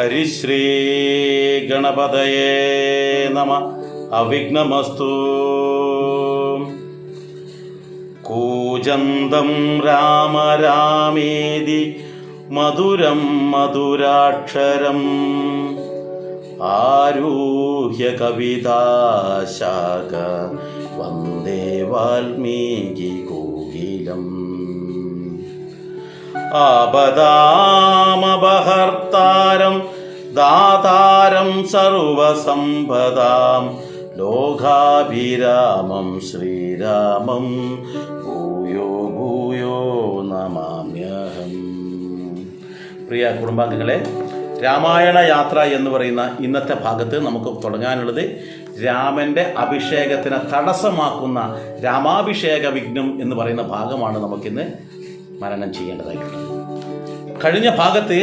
ഹരിശ്രീ ഗണപതയേ നമ. അവിഘ്നമസ്തു. കൂജന്തം രാമ രാമേതി മധുരം മധുരാക്ഷരം ആരൂഹ്യ കവിതാശാഖ വന്ദേ വാൽമീകി കോകിലം. ആപദാമപഹർത്താരം ദാതാരം സർവസമ്പദാം ലോകാഭിരാമം ശ്രീരാമം ഭൂയോ ഭൂയോ നമാമ്യഹം. പ്രിയ കുടുംബാംഗങ്ങളെ, രാമായണ യാത്ര എന്ന് പറയുന്ന ഇന്നത്തെ ഭാഗത്ത് നമുക്ക് തുടങ്ങാനുള്ളത് രാമൻ്റെ അഭിഷേകത്തിന് തടസ്സമാക്കുന്ന രാമാഭിഷേക വിഘ്നം എന്ന് പറയുന്ന ഭാഗമാണ് നമുക്കിന്ന് മനനം ചെയ്യേണ്ടതായിട്ടുള്ളത്. കഴിഞ്ഞ ഭാഗത്ത്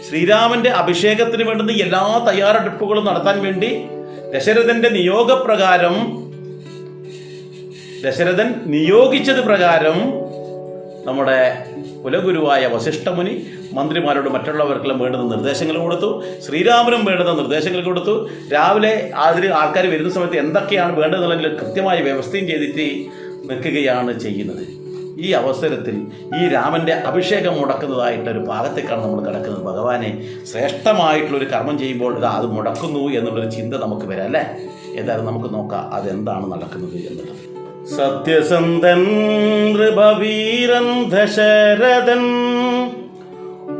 ശ്രീരാമൻ്റെ അഭിഷേകത്തിന് വേണ്ടുന്ന എല്ലാ തയ്യാറെടുപ്പുകളും നടത്താൻ വേണ്ടി ദശരഥൻ്റെ നിയോഗപ്രകാരം ദശരഥൻ നിയോഗിച്ചത് പ്രകാരം നമ്മുടെ കുലഗുരുവായ വസിഷ്ഠമുനി മന്ത്രിമാരോട് മറ്റുള്ളവർക്കെല്ലാം വേണ്ടുന്ന നിർദ്ദേശങ്ങൾ കൊടുത്തു. ശ്രീരാമനും വേണ്ടുന്ന നിർദ്ദേശങ്ങൾ കൊടുത്തു. രാവിലെ അതിൽ ആൾക്കാർ വരുന്ന സമയത്ത് എന്തൊക്കെയാണ് വേണ്ടതെന്നുള്ളതിൽ കൃത്യമായ വ്യവസ്ഥയും ചെയ്തിട്ട് നിൽക്കുകയാണ് ചെയ്യുന്നത്. ഈ അവസരത്തിൽ ഈ രാമൻ്റെ അഭിഷേകം മുടക്കുന്നതായിട്ടൊരു ഭാഗത്തേക്കാണ് നമ്മൾ കിടക്കുന്നത്. ഭഗവാനെ ശ്രേഷ്ഠമായിട്ടുള്ളൊരു കർമ്മം ചെയ്യുമ്പോൾ അത് മുടക്കുന്നു എന്നുള്ളൊരു ചിന്ത നമുക്ക് വരാം അല്ലേ? ഏതായാലും നമുക്ക് നോക്കാം അതെന്താണ് നടക്കുന്നത് എന്നുള്ളത്. സത്യസന്ധൻ നൃപവീരൻ ദശരഥൻ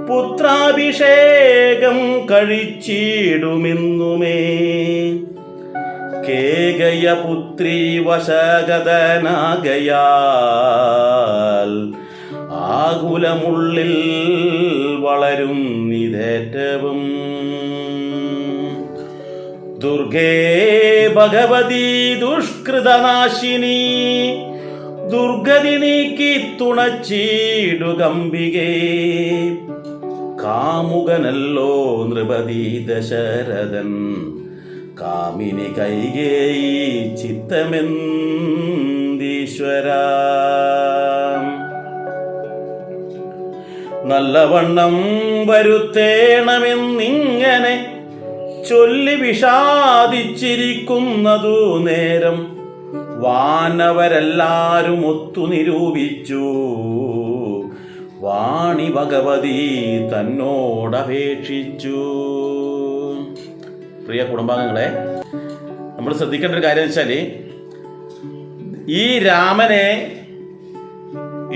പുത്രാഭിഷേകം കഴിച്ചിടുമെന്നുമേ കേകയപുത്രി വശഗതനാകയാൽ ആകുലമുള്ളിൽ വളരും നിതേറ്റവും. ദുർഗേ ഭഗവതി ദുഷ്കൃതനാശിനി ദുർഗതി നീക്കി തുണച്ചിടുകമ്പികേ. കാമുകനല്ലോ നൃപതി ദശരഥൻ കാമിനി കൈകേയി ചിത്തമെന്തീശ്വര. നല്ലവണ്ണം വരുത്തേണമെന്നിങ്ങനെ ചൊല്ലി വിഷാദിച്ചിരിക്കുന്നതു നേരം വാനവരെല്ലാരും ഒത്തു നിരൂപിച്ചു വാണി ഭഗവതി തന്നോടപേക്ഷിച്ചു. പ്രിയ കുടുംബാംഗങ്ങളെ, നമ്മൾ ശ്രദ്ധിക്കേണ്ട ഒരു കാര്യം വെച്ചാൽ ഈ രാമനെ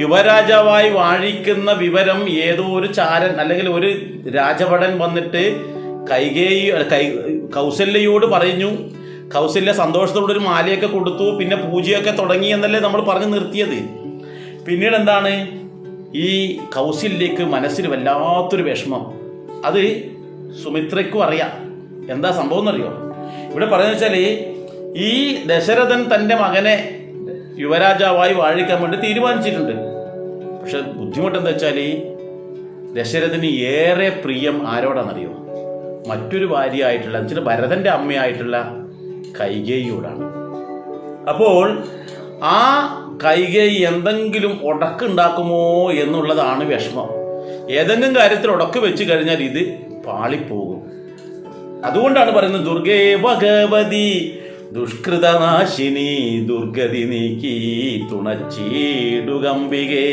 യുവരാജാവായി വാഴിക്കുന്ന വിവരം ഏതോ ഒരു ചാരൻ അല്ലെങ്കിൽ ഒരു രാജഭടൻ വന്നിട്ട് കൗസല്യയോട് പറഞ്ഞു. കൗസല്യ സന്തോഷത്തോടൊരു മാലയൊക്കെ കൊടുത്തു, പിന്നെ പൂജയൊക്കെ തുടങ്ങി എന്നല്ലേ നമ്മൾ പറഞ്ഞു നിർത്തിയത്. പിന്നീട് എന്താണ്, ഈ കൗസല്യക്ക് മനസ്സിന് വല്ലാത്തൊരു വിഷമം. അത് സുമിത്രയ്ക്കും അറിയാം. എന്താ സംഭവം എന്നറിയോ? ഇവിടെ പറയുന്നത് വെച്ചാൽ ഈ ദശരഥൻ തൻ്റെ മകനെ യുവരാജാവായി വാഴിക്കാൻ വേണ്ടി തീരുമാനിച്ചിട്ടുണ്ട്. പക്ഷെ ബുദ്ധിമുട്ട് എന്താ വെച്ചാൽ ദശരഥന് ഏറെ പ്രിയം ആരോടാണെന്നറിയോ? മറ്റൊരു ഭാര്യയായിട്ടുള്ള എന്നുവെച്ചാൽ ഭരതൻ്റെ അമ്മയായിട്ടുള്ള കൈകേയിയോടാണ്. അപ്പോൾ ആ കൈകേയി എന്തെങ്കിലും ഉടക്കുണ്ടാക്കുമോ എന്നുള്ളതാണ് വിഷമം. ഏതെങ്കിലും കാര്യത്തിൽ ഉടക്ക് വെച്ച് കഴിഞ്ഞാൽ ഇത് പാളിപ്പോകും. അതുകൊണ്ടാണ് പറയുന്നത് ദുർഗേ ഭഗവതി ദുഷ്കൃതനാശിനി ദുർഗതി നീക്കി തുണച്ചിടുകമ്പികേ.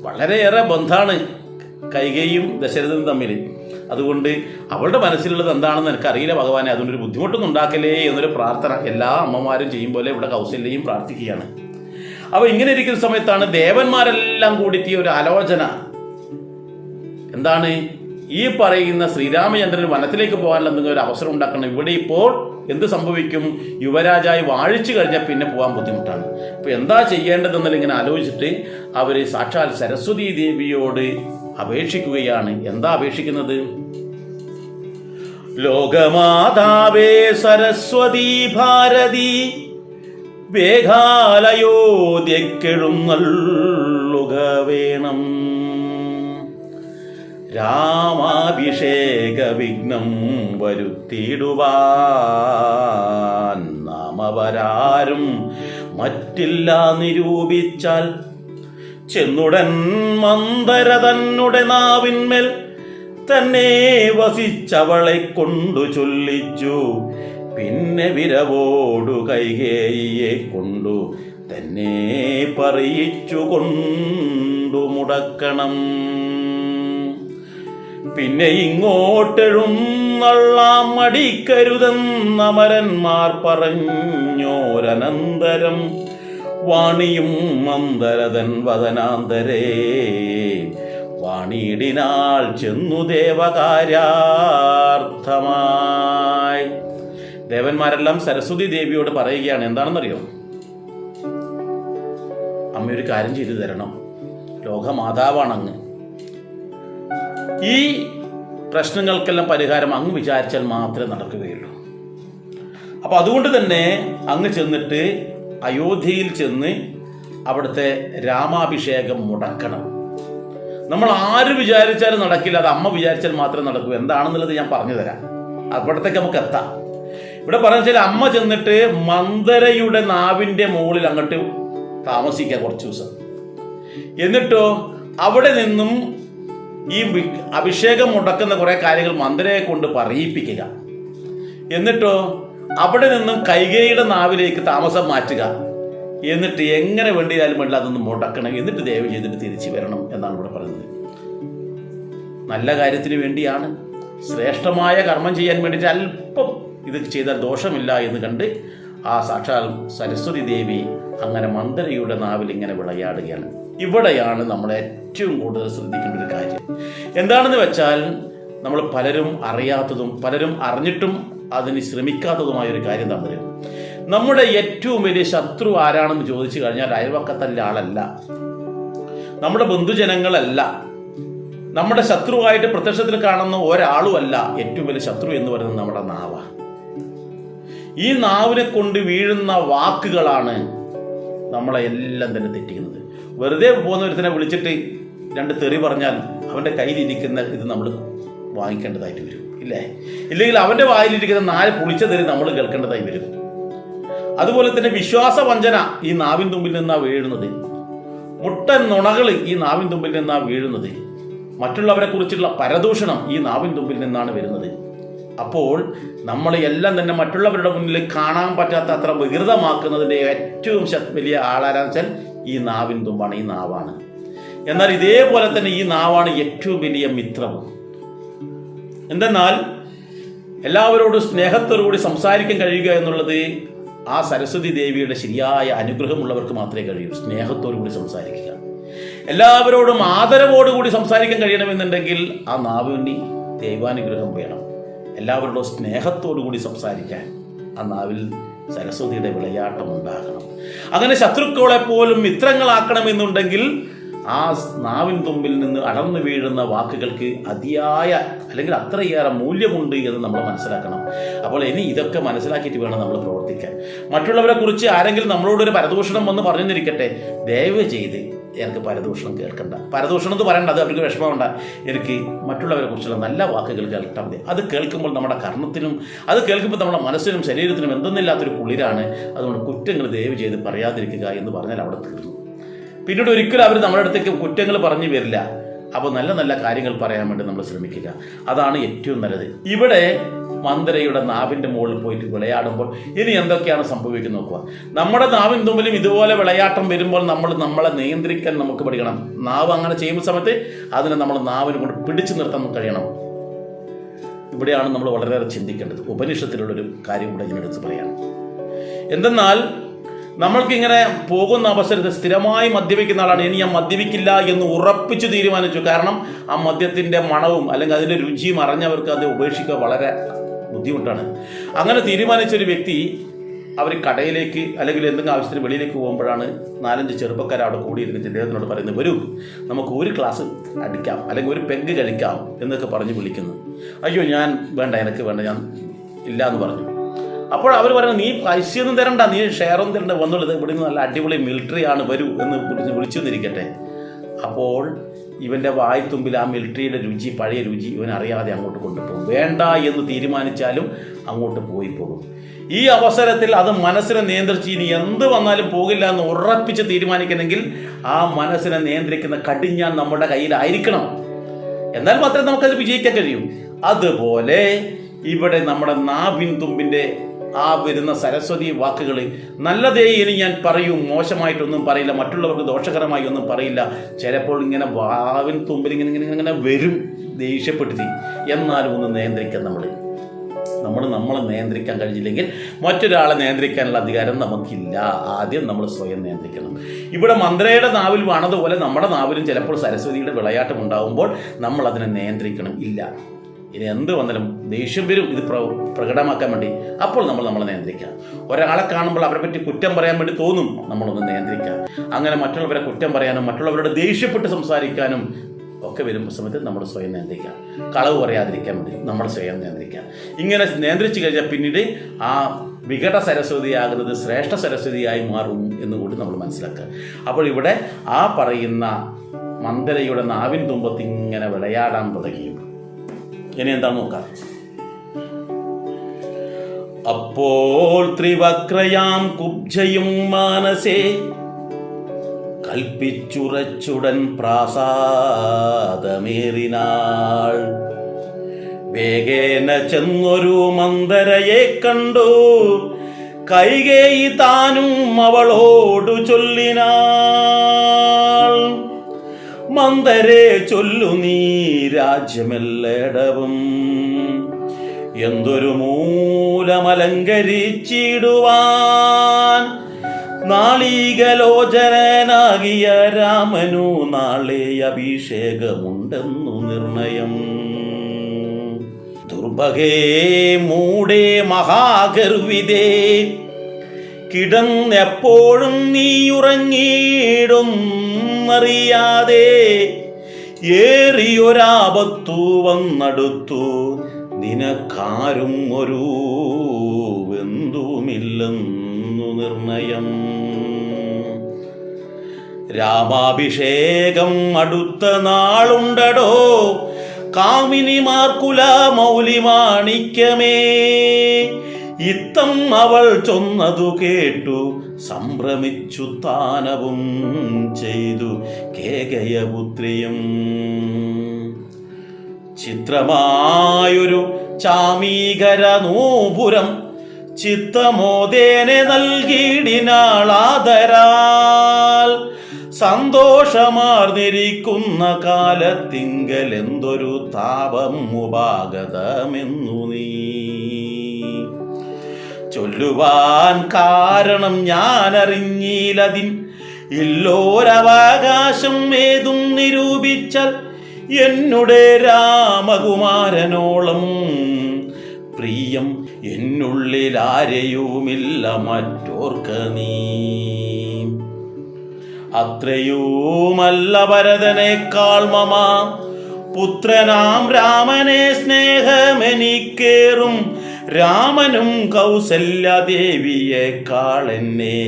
വളരെയേറെ ബന്ധമാണ് കൈകേയും ദശരഥനും തമ്മിൽ. അതുകൊണ്ട് അവളുടെ മനസ്സിലുള്ളത് എന്താണെന്ന് എനിക്കറിയില്ല ഭഗവാനെ, അതുകൊണ്ടൊരു ബുദ്ധിമുട്ടൊന്നും ഉണ്ടാക്കലേ എന്നൊരു പ്രാർത്ഥന എല്ലാ അമ്മമാരും ചെയ്യും പോലെ ഇവിടെ കൗസല്യയും പ്രാർത്ഥിക്കുകയാണ്. അപ്പോൾ ഇങ്ങനെ ഇരിക്കുന്ന സമയത്താണ് ദേവന്മാരെല്ലാം കൂടിയിട്ട് ഒരു ആലോചന. എന്താണ്? ഈ പറയുന്ന ശ്രീരാമചന്ദ്രൻ വനത്തിലേക്ക് പോകാനുള്ള എന്തെങ്കിലും ഒരു അവസരം ഉണ്ടാക്കണം. ഇവിടെ ഇപ്പോൾ എന്ത് സംഭവിക്കും? യുവരാജായി വാഴിച്ചു കഴിഞ്ഞാൽ പിന്നെ പോകാൻ ബുദ്ധിമുട്ടാണ്. അപ്പോൾ എന്താ ചെയ്യേണ്ടതെന്നുള്ള ഇങ്ങനെ ആലോചിച്ചിട്ട് അവർ സാക്ഷാൽ സരസ്വതി ദേവിയോട് അപേക്ഷിക്കുകയാണ്. എന്താ അപേക്ഷിക്കുന്നത്? ലോകമാതാവേ സരസ്വതി ഭാരതി വേഗാലയോദ്യക്കെഴുന്നള്ളുക വേണം. രാമാഭിഷേക വിഘ്നം വരുത്തിയിടുവാൻ നാമവരാരും മറ്റില്ല നിരൂപിച്ചാൽ ചെന്നുടൻ മന്ദര തന്നുടെ നാവിന്മേൽ തന്നെ വസിച്ചവളെ കൊണ്ടു ചൊല്ലിച്ചു. പിന്നെ വിരവോടു കൈകേയിയെ കൊണ്ടു തന്നെ പറയിച്ചു കൊണ്ടു മുടക്കണം. പിന്നെ ഇങ്ങോട്ടെഴുന്നള്ളാം മടിക്കരുതെന്നമരന്മാർ പറഞ്ഞോരനന്തരം വാണിയും മന്ദരതൻ വദനാന്തരേ വാണിയിടിനാൾ ചെന്നു ദേവകാര്യാർത്ഥമായി. ദേവന്മാരെല്ലാം സരസ്വതി ദേവിയോട് പറയുകയാണ്, എന്താണെന്നറിയോ? അമ്മയൊരു കാര്യം ചെയ്തു തരണം, ലോകമാതാവാണ് അങ്ങ്. ഈ പ്രശ്നങ്ങൾക്കെല്ലാം പരിഹാരം അങ്ങ് വിചാരിച്ചാൽ മാത്രമേ നടക്കുകയുള്ളൂ. അപ്പം അതുകൊണ്ട് തന്നെ അങ്ങ് ചെന്നിട്ട് അയോധ്യയിൽ ചെന്ന് അവിടുത്തെ രാമാഭിഷേകം മുടക്കണം. നമ്മൾ ആര് വിചാരിച്ചാലും നടക്കില്ല, അത് അമ്മ വിചാരിച്ചാൽ മാത്രമേ നടക്കൂ. എന്താണെന്നുള്ളത് ഞാൻ പറഞ്ഞു തരാം, അവിടത്തേക്ക് നമുക്ക് എത്താം. ഇവിടെ പറഞ്ഞു വെച്ചാൽ അമ്മ ചെന്നിട്ട് മന്ദരയുടെ നാവിൻ്റെ മുകളിൽ അങ്ങോട്ട് താമസിക്കുക കുറച്ച് ദിവസം. എന്നിട്ടോ അവിടെ നിന്നും ഈ അഭിഷേകം മുടക്കുന്ന കുറേ കാര്യങ്ങൾ മന്ദരയെ കൊണ്ട് പറയിപ്പിക്കുക. എന്നിട്ടോ അവിടെ നിന്നും കൈകേയിയുടെ നാവിലേക്ക് താമസം മാറ്റുക. എന്നിട്ട് എങ്ങനെ വേണ്ടിയാലും വേണ്ട അതൊന്ന് മുടക്കണം. എന്നിട്ട് ദയവ് ചെയ്തിട്ട് തിരിച്ചു വരണം എന്നാണ് ഇവിടെ പറയുന്നത്. നല്ല കാര്യത്തിന് വേണ്ടിയാണ്, ശ്രേഷ്ഠമായ കർമ്മം ചെയ്യാൻ വേണ്ടിയിട്ട് അല്പം ഇത് ചെയ്താൽ ദോഷമില്ല എന്ന് കണ്ട് ആ സാക്ഷാൽ സരസ്വതി ദേവി അങ്ങനെ മന്ദരയുടെ നാവിൽ ഇങ്ങനെ വിളയാടുകയാണ്. ഇവിടെയാണ് നമ്മൾ ഏറ്റവും കൂടുതൽ ശ്രദ്ധിക്കേണ്ട ഒരു കാര്യം. എന്താണെന്ന് വെച്ചാൽ, നമ്മൾ പലരും അറിയാത്തതും പലരും അറിഞ്ഞിട്ടും അതിന് ശ്രമിക്കാത്തതുമായൊരു കാര്യം എന്താണെന്ന് അറിയാം. നമ്മുടെ ഏറ്റവും വലിയ ശത്രു ആരാണെന്ന് ചോദിച്ചു കഴിഞ്ഞാൽ അയൽവക്കത്തല്ല ആളല്ല, നമ്മുടെ ബന്ധുജനങ്ങളല്ല, നമ്മുടെ ശത്രുവായിട്ട് പ്രത്യക്ഷത്തിൽ കാണുന്ന ഒരാളുമല്ല. ഏറ്റവും വലിയ ശത്രു എന്ന് പറയുന്നത് നമ്മുടെ നാവ. ഈ നാവിനെ കൊണ്ട് വീഴുന്ന വാക്കുകളാണ് നമ്മളെ എല്ലാം തന്നെ തെറ്റിക്കുന്നത്. വെറുതെ പോകുന്ന ഒരുത്തനെ വിളിച്ചിട്ട് രണ്ട് തെറി പറഞ്ഞാൽ അവൻ്റെ കയ്യിലിരിക്കുന്ന ഇത് നമ്മൾ വാങ്ങിക്കേണ്ടതായിട്ട് വരും, ഇല്ലേ? ഇല്ലെങ്കിൽ അവൻ്റെ വായിലിരിക്കുന്ന 4 പുളിച്ച തെറി നമ്മൾ കേൾക്കേണ്ടതായി വരും. അതുപോലെ തന്നെ വിശ്വാസവഞ്ചന ഈ നാവിൻ തുമ്പിൽ നിന്നാണ് വീഴുന്നത്. മുട്ടൻ നുണകൾ ഈ നാവിൻ തുമ്പിൽ നിന്നാണ് വീഴുന്നത്. മറ്റുള്ളവരെ കുറിച്ചുള്ള പരദൂഷണം ഈ നാവിൻ തുമ്പിൽ നിന്നാണ് വരുന്നത്. അപ്പോൾ നമ്മളെല്ലാം തന്നെ മറ്റുള്ളവരുടെ മുന്നിൽ കാണാൻ പറ്റാത്ത അത്ര വികൃതമാക്കുന്നതിൻ്റെ ഏറ്റവും വലിയ ആളാരാന്ന് വെച്ചാൽ ഈ നാവിൻ തുമ്പാണ്, ഈ നാവാണ്. എന്നാൽ ഇതേപോലെ തന്നെ ഈ നാവാണ് ഏറ്റവും വലിയ മിത്രവും. എന്തെന്നാൽ എല്ലാവരോടും സ്നേഹത്തോടുകൂടി സംസാരിക്കാൻ കഴിയുക എന്നുള്ളത് ആ സരസ്വതി ദേവിയുടെ ശരിയായ അനുഗ്രഹമുള്ളവർക്ക് മാത്രമേ കഴിയൂ. സ്നേഹത്തോടുകൂടി സംസാരിക്കുക, എല്ലാവരോടും ആദരവോടുകൂടി സംസാരിക്കാൻ കഴിയണമെന്നുണ്ടെങ്കിൽ ആ നാവിന് ദൈവാനുഗ്രഹം വേണം. എല്ലാവരോടും സ്നേഹത്തോടു കൂടി സംസാരിക്കാൻ ആ നാവിൽ സരസ്വതിയുടെ വിളയാട്ടം ഉണ്ടാകണം. അങ്ങനെ ശത്രുക്കളെ പോലും മിത്രങ്ങളാക്കണമെന്നുണ്ടെങ്കിൽ ആ നാവിൻ തുമ്പിൽ നിന്ന് അടർന്നു വീഴുന്ന വാക്കുകൾക്ക് അതിയായ അല്ലെങ്കിൽ അത്രയേറെ മൂല്യമുണ്ട് എന്ന് നമ്മൾ മനസ്സിലാക്കണം. അപ്പോൾ ഇനി ഇതൊക്കെ മനസ്സിലാക്കിയിട്ട് വേണം നമ്മൾ പ്രവർത്തിക്കാൻ. മറ്റുള്ളവരെ കുറിച്ച് ആരെങ്കിലും നമ്മളോടൊരു പരദൂഷണം വന്ന് പറഞ്ഞിരിക്കട്ടെ, ദയവ് ചെയ്ത് എനിക്ക് പരദൂഷണം കേൾക്കണ്ട. പരദൂഷണം എന്ന് പറയണ്ട, അത് അവർക്ക് വിഷമമുണ്ട. എനിക്ക് മറ്റുള്ളവരെ കുറിച്ചുള്ള നല്ല വാക്കുകൾ കേൾക്കാൻ മതി. അത് കേൾക്കുമ്പോൾ നമ്മുടെ കർണത്തിനും അത് കേൾക്കുമ്പോൾ നമ്മുടെ മനസ്സിനും ശരീരത്തിനും എന്തെന്നില്ലാത്തൊരു കുളിരാണ്. അതുകൊണ്ട് കുറ്റങ്ങൾ ദയവ് ചെയ്ത് പറയാതിരിക്കുക എന്ന് പറഞ്ഞാൽ അവിടെ തീർന്നു. പിന്നീട് ഒരിക്കലും അവർ നമ്മുടെ അടുത്തേക്ക് കുറ്റങ്ങൾ പറഞ്ഞു വരില്ല. അപ്പോൾ നല്ല നല്ല കാര്യങ്ങൾ പറയാൻ വേണ്ടി നമ്മൾ ശ്രമിക്കുക, അതാണ് ഏറ്റവും നല്ലത്. ഇവിടെ മന്ദരയുടെ നാവിൻ്റെ മുകളിൽ പോയിട്ട് വിളയാടുമ്പോൾ ഇനി എന്തൊക്കെയാണ് സംഭവിക്കുന്നത് നോക്കുക. നമ്മുടെ നാവിൻ തുമ്പിലും ഇതുപോലെ വിളയാട്ടം വരുമ്പോൾ നമ്മളെ നിയന്ത്രിക്കാൻ നമുക്ക് പഠിക്കണം. നാവ് അങ്ങനെ ചെയ്യുന്ന സമയത്ത് അതിനെ നമ്മൾ നാവിനെ കൊണ്ട് പിടിച്ചു നിർത്താൻ കഴിയണം. ഇവിടെയാണ് നമ്മൾ വളരെയേറെ ചിന്തിക്കേണ്ടത്. ഉപനിഷത്തിലുള്ളൊരു കാര്യം കൂടെ ഇതിനെടുത്ത് പറയാം. എന്തെന്നാൽ നമ്മൾക്കിങ്ങനെ പോകുന്ന അവസരത്തിൽ സ്ഥിരമായി മദ്യപിക്കുന്ന ആളാണ്. ഇനി ഞാൻ മദ്യപിക്കില്ല എന്ന് ഉറപ്പിച്ച് തീരുമാനിച്ചു. കാരണം ആ മദ്യത്തിൻ്റെ മണവും അല്ലെങ്കിൽ അതിൻ്റെ രുചിയും അറിഞ്ഞവർക്ക് അത് ഉപേക്ഷിക്കുക വളരെ ബുദ്ധിമുട്ടാണ്. അങ്ങനെ തീരുമാനിച്ചൊരു വ്യക്തി അവർ കടയിലേക്ക് അല്ലെങ്കിൽ എന്തെങ്കിലും ആവശ്യത്തിന് വെളിയിലേക്ക് പോകുമ്പോഴാണ് 4-5 ചെറുപ്പക്കാർ അവിടെ കൂടിയിരുന്നിട്ട് അദ്ദേഹത്തിനോട് പറയുന്നത്, വരൂ നമുക്ക് ഒരു ഗ്ലാസ് അടിക്കാം അല്ലെങ്കിൽ ഒരു പെഗ് കഴിക്കാം എന്നൊക്കെ പറഞ്ഞ് വിളിക്കുന്നു. അയ്യോ ഞാൻ വേണ്ട, എനിക്ക് വേണ്ട, ഞാൻ ഇല്ല എന്ന് പറഞ്ഞു. അപ്പോൾ അവർ പറയുന്നത്, നീ പൈസയൊന്നും തരണ്ട, നീ ഷെയറൊന്നും തരണ്ട, വന്നുള്ളത് ഇവിടെ നിന്ന് നല്ല അടിപൊളി മിലിറ്ററി ആണ്, വരൂ എന്ന് വിളിച്ചു നിന്നിരിക്കട്ടെ. അപ്പോൾ ഇവൻ്റെ വായ്ത്തുമ്പിൽ ആ മിലിറ്ററിയുടെ രുചി, പഴയ രുചി ഇവൻ അറിയാതെ അങ്ങോട്ട് കൊണ്ടുപോകും. വേണ്ട എന്ന് തീരുമാനിച്ചാലും അങ്ങോട്ട് പോയി പോകും. ഈ അവസരത്തിൽ അത് മനസ്സിനെ നിയന്ത്രിച്ച് ഇനി എന്ത് വന്നാലും പോകില്ല എന്ന് ഉറപ്പിച്ച് തീരുമാനിക്കണമെങ്കിൽ ആ മനസ്സിനെ നിയന്ത്രിക്കുന്ന കടിഞ്ഞാൻ നമ്മുടെ കയ്യിലായിരിക്കണം. എന്നാൽ മാത്രമേ നമുക്കത് വിജയിക്കാൻ കഴിയൂ. അതുപോലെ ഇവിടെ നമ്മുടെ നാവിൻ തുമ്പിൻ്റെ ആ വരുന്ന സരസ്വതി വാക്കുകൾ നല്ലതേ ഇനി ഞാൻ പറയും, മോശമായിട്ടൊന്നും പറയില്ല, മറ്റുള്ളവർക്ക് ദോഷകരമായി ഒന്നും പറയില്ല. ചിലപ്പോൾ ഇങ്ങനെ വാവിൻ തുമ്പിൽ ഇങ്ങനെ വരും ദേഷ്യപ്പെടുത്തി. എന്നാലും ഒന്ന് നിയന്ത്രിക്കാൻ നമ്മളെ നിയന്ത്രിക്കാൻ കഴിഞ്ഞില്ലെങ്കിൽ മറ്റൊരാളെ നിയന്ത്രിക്കാനുള്ള അധികാരം നമുക്കില്ല. ആദ്യം നമ്മൾ സ്വയം നിയന്ത്രിക്കണം. ഇവിടെ മന്ത്രയുടെ നാവിൽ വീണതുപോലെ നമ്മുടെ നാവിലും ചിലപ്പോൾ സരസ്വതിയുടെ വിളയാട്ടം ഉണ്ടാകുമ്പോൾ നമ്മൾ അതിനെ നിയന്ത്രിക്കണം. ഇല്ല, ഇനി എന്ത് വന്നാലും ദേഷ്യം വരും ഇത് പ്രകടമാക്കാൻ വേണ്ടി. അപ്പോൾ നമ്മളെ നിയന്ത്രിക്കാം. ഒരാളെ കാണുമ്പോൾ അവരെ പറ്റി കുറ്റം പറയാൻ വേണ്ടി തോന്നും, നമ്മളൊന്ന് നിയന്ത്രിക്കാം. അങ്ങനെ മറ്റുള്ളവരെ കുറ്റം പറയാനും മറ്റുള്ളവരോട് ദേഷ്യപ്പെട്ട് സംസാരിക്കാനും ഒക്കെ വരുമ്പോൾ സമയത്ത് നമ്മൾ സ്വയം നിയന്ത്രിക്കാം. കളവ് പറയാതിരിക്കാൻ വേണ്ടി നമ്മൾ സ്വയം നിയന്ത്രിക്കാം. ഇങ്ങനെ നിയന്ത്രിച്ചു കഴിഞ്ഞാൽ പിന്നീട് ആ വികട സരസ്വതിയാകുന്നത് ശ്രേഷ്ഠ സരസ്വതിയായി മാറും എന്നുകൂടി നമ്മൾ മനസ്സിലാക്കുക. അപ്പോൾ ഇവിടെ ആ പറയുന്ന മന്ദരയുടെ നാവിൻ തുമ്പത്ത് ഇങ്ങനെ വിളയാടാൻ തുടങ്ങി. ഇനി എന്താ നോക്കാം. അപ്പോൾ ത്രിവക്രയാം കുബ്ജയും മാനസേ കൽപ്പിച്ചുറച്ചുടൻ പ്രാസാദമേറിനാൾ. വേഗേന ചെന്നൊരു മന്ദരയെ കണ്ടു കൈകേയി താനും അവളോടു ചൊല്ലിനാൾ. മന്ദരെ ചൊല്ലു നീ രാജ്യമെല്ലടവും എന്തൊരു മൂലമലങ്കരിച്ചിടുവാൻ നാളികലോചനാകിയ രാമനു നാളെ അഭിഷേകമുണ്ടെന്നു നിർണയം. ദുർഭഗേ മൂടേ മഹാഗർവിതേ കിടന്നെപ്പോഴും നീ ഉറങ്ങിയിടുന്നറിയാതെ ഏറിയൊരാപത്തു വന്നടുത്തു നിനക്കാരും ഒരു ബന്ധുമില്ലെന്നു നിർണയം. രാമാഭിഷേകം അടുത്ത നാളുണ്ടടോ കാമിനിമാർക്കുല മൗലിമാണിക്യമേ. ഇത്തം അവൾ ചൊന്നതു കേട്ടു സംഭ്രമിച്ചു താനവും ചെയ്തു കേകയപുത്രിയും. ചിത്രമായൊരു ചാമീകര നൂപുരം ചിത്തമോദേനെ നൽകിയിടിനാളാദരാൽ. സന്തോഷമാർന്നിരിക്കുന്ന കാലത്തിങ്കൽ എന്തൊരു താപം ഉപാഗതമെന്നു നീ ചൊല്ലുവാൻ കാരണം ഞാനറിഞ്ഞിലതിൻ ഇല്ലോരവകാശം ഏതും നിരൂപിച്ചാൽ എന്നുടെ രാമകുമാരനോളം പ്രിയം എന്നുള്ളിൽ ആരെയുമില്ല മറ്റോർക്ക നീ. അത്രയുമല്ല ഭരതനേക്കാൾ മമ പുത്രനാം രാമനെ സ്നേഹമെനിക്കേറും. രാമനും കൗസല്യദേവിയേക്കാൾ എന്നെ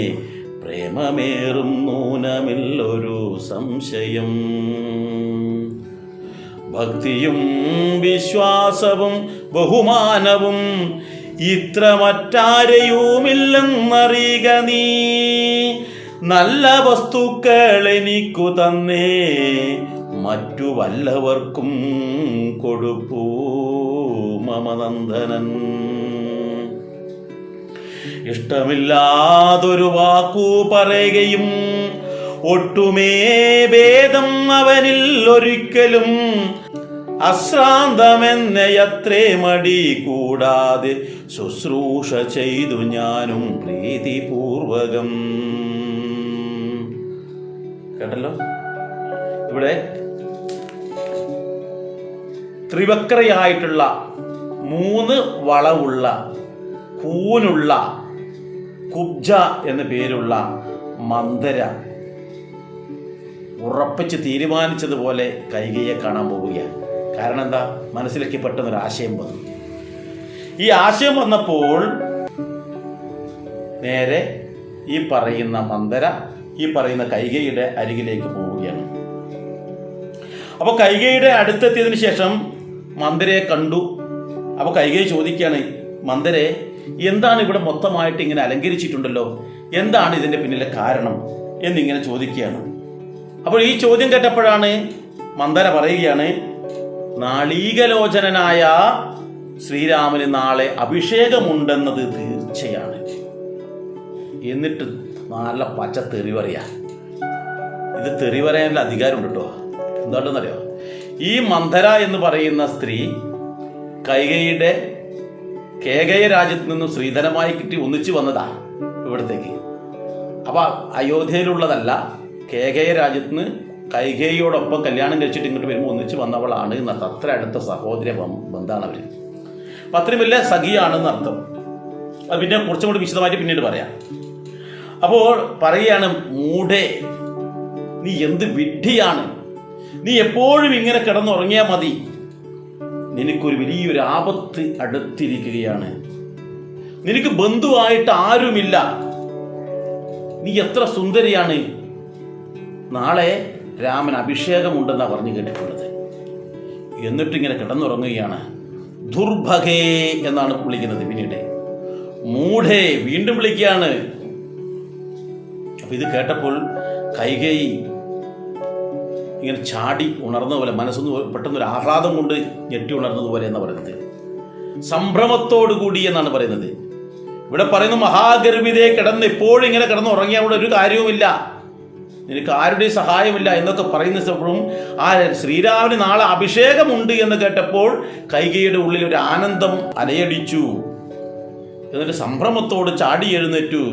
പ്രേമമേറും നൂനമില്ലൊരു സംശയം. ഭക്തിയും വിശ്വാസവും ബഹുമാനവും ഇത്ര മറ്റാരെയുമില്ലെന്നറിയുക നീ. നല്ല വസ്തുക്കൾ എനിക്കു തന്നേ മറ്റു വല്ലവർക്കും കൊടുപ്പൂ മമനന്ദനൻ. ഇഷ്ടമില്ലാതൊരു വാക്കു പറയുകയും ഒട്ടുമേ ഭേദം അവനിൽ ഒരിക്കലും അശ്രാന്തമെന്നയത്രേ മടി കൂടാതെ ശുശ്രൂഷ ചെയ്തു ഞാനും പ്രീതിപൂർവകം. കേട്ടല്ലോ, ഇവിടെ ത്രിവക്രയായിട്ടുള്ള 3 വളവുള്ള കൂനുള്ള കുബ്ജ എന്ന പേരുള്ള മന്ദര ഉറപ്പിച്ച് തീരുമാനിച്ചതുപോലെ കൈകേയിയെ കാണാൻ പോവുകയാണ്. കാരണം എന്താ, മനസ്സിലേക്ക് പെട്ടെന്നൊരു ആശയം വന്നു. ഈ ആശയം വന്നപ്പോൾ നേരെ ഈ പറയുന്ന മന്ദര ഈ പറയുന്ന കൈകേയിയുടെ അരികിലേക്ക് പോവുകയാണ്. അപ്പോൾ കൈകേയിയുടെ അടുത്തെത്തിയതിനു ശേഷം മന്ദരയെ കണ്ടു. അപ്പോൾ കൈകേയി ചോദിക്കുകയാണ്, മന്ദരെ, എന്താണ് ഇവിടെ മൊത്തമായിട്ട് ഇങ്ങനെ അലങ്കരിച്ചിട്ടുണ്ടല്ലോ, എന്താണ് ഇതിൻ്റെ പിന്നിലെ കാരണം എന്നിങ്ങനെ ചോദിക്കുകയാണ്. അപ്പോൾ ഈ ചോദ്യം കേട്ടപ്പോഴാണ് മന്ദര പറയുകയാണ്, നാളീകലോചനായ ശ്രീരാമന് നാളെ അഭിഷേകമുണ്ടെന്നത് തീർച്ചയാണ്. എന്നിട്ട് നല്ല പച്ച തെറി പറയാ. ഇത് തെറി പറയാനുള്ള അധികാരമുണ്ട് കേട്ടോ. എന്താണെന്നറിയോ, ഈ മന്ധര എന്ന് പറയുന്ന സ്ത്രീ കേകയ രാജ്യത്ത് നിന്നും ശ്രീധരമായി കിട്ടി ഒന്നിച്ചു വന്നതാ ഇവിടത്തേക്ക്. അപ്പൊ അയോധ്യയിലുള്ളതല്ല, കേകയ രാജ്യത്ത് നിന്ന് കൈകേയിയോടൊപ്പം കല്യാണം കഴിച്ചിട്ട് ഇങ്ങോട്ട് വരുമ്പോൾ ഒന്നിച്ച് വന്നവളാണ് എന്നർത്ഥം. അത്ര അടുത്ത സഹോദര ബന്ധമാണ് അവർ. അപ്പം അത്രയും വലിയ സഖിയാണെന്ന് അർത്ഥം. അത് പിന്നെ കുറച്ചും കൂടി വിശദമായിട്ട് പിന്നീട് പറയാം. അപ്പോൾ പറയുകയാണ്, മൂഢേ, നീ എന്ത് വിഡ്ഢിയാണ്, നീ എപ്പോഴും ഇങ്ങനെ കിടന്നുറങ്ങിയാൽ മതി, നിനക്കൊരു വലിയൊരു ആപത്ത് അടുത്തിരിക്കുകയാണ്, നിനക്ക് ബന്ധുവായിട്ട് ആരുമില്ല, നീ എത്ര സുന്ദരിയാണ്, നാളെ രാമൻ അഭിഷേകമുണ്ടെന്നാണ് പറഞ്ഞു കേട്ടിട്ടുള്ളത്. എന്നിട്ടിങ്ങനെ കിടന്നുറങ്ങുകയാണ്. ദുർഭഗേ എന്നാണ് വിളിക്കുന്നത്. പിന്നീട് മൂഢേ വീണ്ടും വിളിക്കുകയാണ്. അപ്പൊ ഇത് കേട്ടപ്പോൾ കൈകേയി ഇങ്ങനെ ചാടി ഉണർന്ന പോലെ, മനസ്സൊന്ന് പെട്ടെന്നൊരു ആഹ്ലാദം കൊണ്ട് ഞെട്ടി ഉണർന്നതുപോലെ എന്നാണ് പറയുന്നത്. സംഭ്രമത്തോടു കൂടി എന്നാണ് പറയുന്നത്. ഇവിടെ പറയുന്നു, മഹാഗർഭിതയെ കിടന്ന് എപ്പോഴും ഇങ്ങനെ കിടന്ന് ഉറങ്ങിയാൽ അവിടെ ഒരു കാര്യവുമില്ല, നിനക്ക് ആരുടെയും സഹായമില്ല എന്നൊക്കെ പറയുന്നപ്പോഴും ആ ശ്രീരാമന് നാളെ അഭിഷേകമുണ്ട് എന്ന് കേട്ടപ്പോൾ കൈകേയിയുടെ ഉള്ളിൽ ഒരു ആനന്ദം അലയടിച്ചു. എന്നിട്ട് സംഭ്രമത്തോട് ചാടി എഴുന്നേറ്റു.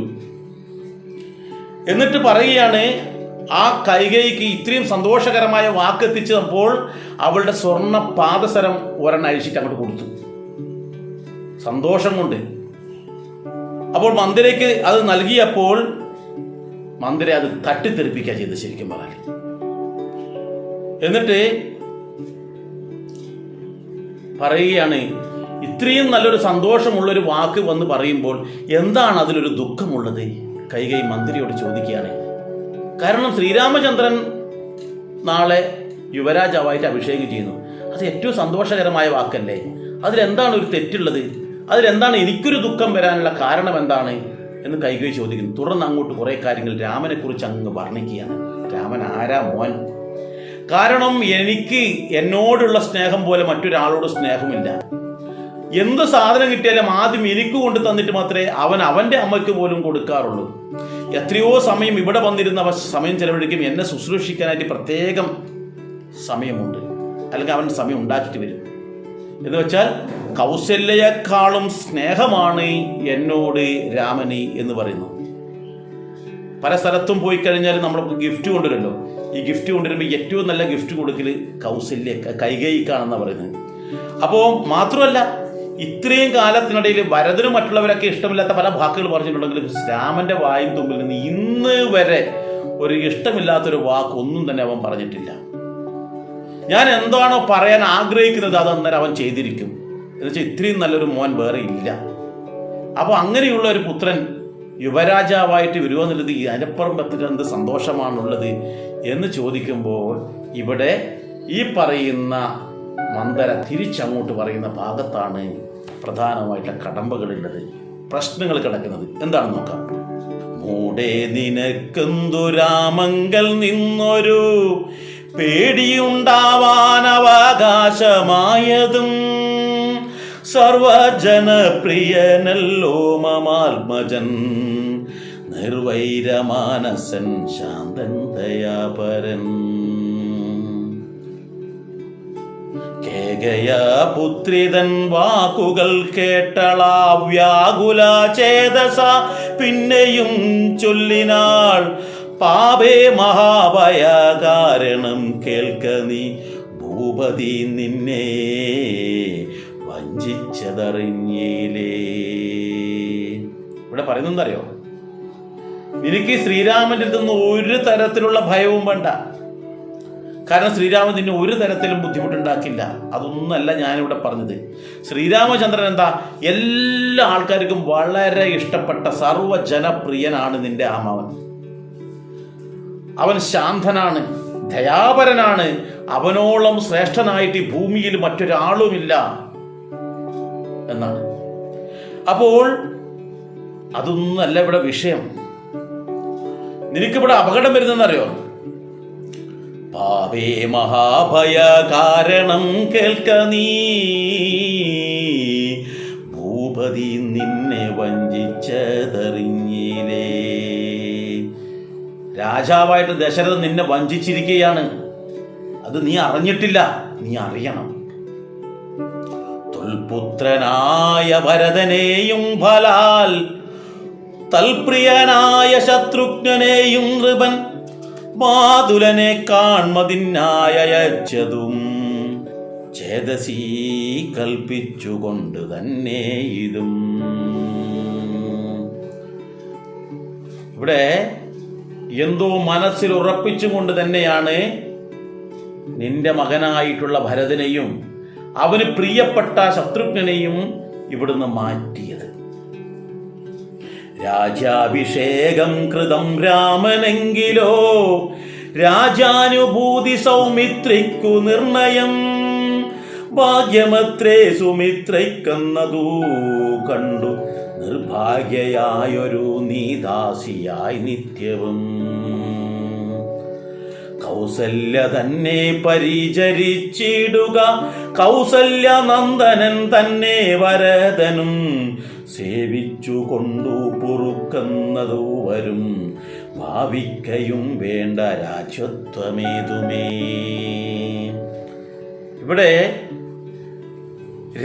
എന്നിട്ട് പറയുകയാണ്, ആ കൈകേയിക്ക് ഇത്രയും സന്തോഷകരമായ വാക്കെത്തിച്ചപ്പോൾ അവളുടെ സ്വർണ്ണ പാദസരം ഒരെണ്ണം അഴിച്ചിട്ട് അങ്ങോട്ട് കൊടുത്തു, സന്തോഷം കൊണ്ട്. അപ്പോൾ മന്ദിരയ്ക്ക് അത് നൽകിയപ്പോൾ മന്ദിര അത് തട്ടിത്തെറിപ്പിക്കുക ചെയ്ത് ശരിക്കും പറഞ്ഞാൽ. എന്നിട്ട് പറയുകയാണ്, ഇത്രയും നല്ലൊരു സന്തോഷമുള്ളൊരു വാക്ക് വന്ന് പറയുമ്പോൾ എന്താണ് അതിലൊരു ദുഃഖമുള്ളത്? കൈകേയി മന്ത്രിയോട് ചോദിക്കുകയാണ്. കാരണം ശ്രീരാമചന്ദ്രൻ നാളെ യുവരാജാവായിട്ട് അഭിഷേകം ചെയ്യുന്നു, അത് ഏറ്റവും സന്തോഷകരമായ വാക്കല്ലേ, അതിലെന്താണ് ഒരു തെറ്റുള്ളത്, അതിലെന്താണ് എനിക്കൊരു ദുഃഖം വരാനുള്ള കാരണം എന്താണ് എന്ന് കൈകേയി ചോദിക്കുന്നു. തുടർന്ന് അങ്ങോട്ട് കുറേ കാര്യങ്ങൾ രാമനെക്കുറിച്ച് അങ്ങ് വർണ്ണിക്കുകയാണ്. രാമൻ ആരാ മോൻ? കാരണം എനിക്ക് എന്നോടുള്ള സ്നേഹം പോലെ മറ്റൊരാളോട് സ്നേഹമില്ല. എന്ത് സാധനം കിട്ടിയാലും ആദ്യം എനിക്ക് കൊണ്ട് തന്നിട്ട് മാത്രമേ അവൻ അവൻ്റെ അമ്മയ്ക്ക് പോലും കൊടുക്കാറുള്ളൂ. എത്രയോ സമയം ഇവിടെ വന്നിരുന്ന സമയം ചെലവഴിക്കും, എന്നെ ശുശ്രൂഷിക്കാനായിട്ട് പ്രത്യേകം സമയമുണ്ട്, അല്ലെങ്കിൽ അവൻ സമയം ഉണ്ടാക്കിയിട്ട് വരും. എന്ന് വെച്ചാൽ കൗസല്യയെക്കാളും സ്നേഹമാണ് എന്നോട് രാമന് എന്ന് പറയുന്നു. പല സ്ഥലത്തും പോയി കഴിഞ്ഞാൽ നമ്മൾ ഗിഫ്റ്റ് കൊണ്ടുവരുമല്ലോ. ഈ ഗിഫ്റ്റ് കൊണ്ടുവരുമ്പോൾ ഏറ്റവും നല്ല ഗിഫ്റ്റ് കൊടുക്കൽ കൈകേയിക്കാണെന്നാണ് പറയുന്നത്. അപ്പോൾ മാത്രമല്ല, ഇത്രയും കാലത്തിനിടയിൽ ഭരതനും മറ്റുള്ളവരൊക്കെ ഇഷ്ടമില്ലാത്ത പല വാക്കുകൾ പറഞ്ഞിട്ടുണ്ടെങ്കിലും രാമന്റെ വായും തുമ്പിൽ നിന്ന് ഇന്ന് വരെ ഒരു ഇഷ്ടമില്ലാത്തൊരു വാക്ക് ഒന്നും തന്നെ അവൻ പറഞ്ഞിട്ടില്ല. ഞാൻ എന്താണോ പറയാൻ ആഗ്രഹിക്കുന്നത് അത് അന്നേരം അവൻ ചെയ്തിരിക്കും. എന്നുവെച്ചാൽ ഇത്രയും നല്ലൊരു മോൻ വേറെ ഇല്ല. അപ്പോൾ അങ്ങനെയുള്ള ഒരു പുത്രൻ യുവരാജാവായിട്ട് വരുമെന്നുള്ളത് ഈ അനപ്പുറമ്പത്തിൽ എന്ത് സന്തോഷമാണുള്ളത് എന്ന് ചോദിക്കുമ്പോൾ ഇവിടെ ഈ പറയുന്ന മന്ദര തിരിച്ചങ്ങോട്ട് പറയുന്ന ഭാഗത്താണ് പ്രധാനമായിട്ടുള്ള കടമ്പകളുള്ളത്, പ്രശ്നങ്ങൾ കിടക്കുന്നത്. എന്താണെന്ന് നോക്കാം. മൂടേ നിനക്കെന്തു രാമങ്കൽ നിന്നൊരു പേടിയുണ്ടാവാൻ അവകാശമായതും സർവജനപ്രിയനല്ലോ മമാത്മജൻ നിർവൈരമാനസൻ ശാന്തൻ ദയാപരൻ. കേകയപുത്രിതൻ വാക്കുകൾ കേട്ടളാ വ്യാകുല ചേതസ പിന്നെയും ചൊല്ലിനാൾ, പാപേ മഹാഭയ കാരണം കേൾക്ക നീ ഭൂപതി നിന്നെ വഞ്ചിച്ചതറിഞ്ഞില്ലേ. ഇവിടെ പറയുന്നറിയോ, നിനക്ക് ശ്രീരാമന്റെ അടുത്ത് ഒരു തരത്തിലുള്ള ഭയവും വേണ്ട. കാരണം ശ്രീരാമൻ നിന്നെ ഒരു തരത്തിലും ബുദ്ധിമുട്ടുണ്ടാക്കില്ല. അതൊന്നല്ല ഞാനിവിടെ പറഞ്ഞത്. ശ്രീരാമചന്ദ്രൻ എന്താ, എല്ലാ ആൾക്കാർക്കും വളരെ ഇഷ്ടപ്പെട്ട സർവ്വജനപ്രിയനാണ് നിന്റെ ആമാവൻ. അവൻ ശാന്തനാണ്, ദയാപരനാണ്, അവനോളം ശ്രേഷ്ഠനായിട്ട് ഈ ഭൂമിയിൽ മറ്റൊരാളുമില്ല എന്നാണ്. അപ്പോൾ അതൊന്നല്ല ഇവിടെ വിഷയം. നിനക്കിവിടെ അപകടം വരുന്നതെന്നറിയോ? പാപേ മഹാഭയ കാരണം കേൾക്ക നീ, ഭൂപതി നിന്നെ വഞ്ചിച്ചതറിഞ്ഞില്ലേ. രാജാവായിട്ട് ദശരഥൻ നിന്നെ വഞ്ചിച്ചിരിക്കുകയാണ്, അത് നീ അറിഞ്ഞിട്ടില്ല, നീ അറിയണം. തുൽപുത്രനായ ഭരതനെയും ഫലാൽ തൽപ്രിയനായ ശത്രുഘ്നെയും നൃപൻ മാതുലനെ കാൺമതിനായച്ചതും ചേതസീ കൽപ്പിച്ചുകൊണ്ട് തന്നെ ഇതും. ഇവിടെ എന്തോ മനസ്സിൽ ഉറപ്പിച്ചുകൊണ്ട് തന്നെയാണ് നിന്റെ മകനായിട്ടുള്ള ഭരതനെയും അവന് പ്രിയപ്പെട്ട ശത്രുഘ്നെയും ഇവിടുന്ന് മാറ്റിയത്. രാജാഭിഷേകം കൃതം രാമനെങ്കിലോ രാജാനുഭൂതി സൗമിത്രിക്കു നിർണയം, ഭാഗ്യമത്രേ സുമിത്രയ്ക്കെന്നതൂ കണ്ടു നിർഭാഗ്യയായൊരു നീദാസിയായി നിത്യവും. കൗസല്യ തന്നെ പരിചരിച്ചിടുക, കൗസല്യ നന്ദനൻ തന്നെ വരദനും സേവിച്ചു കൊണ്ടു പൊറുക്കുന്നതു വരും, ഭാവിക്കയും വേണ്ട രാജ്യത്വമേതുമേ. ഇവിടെ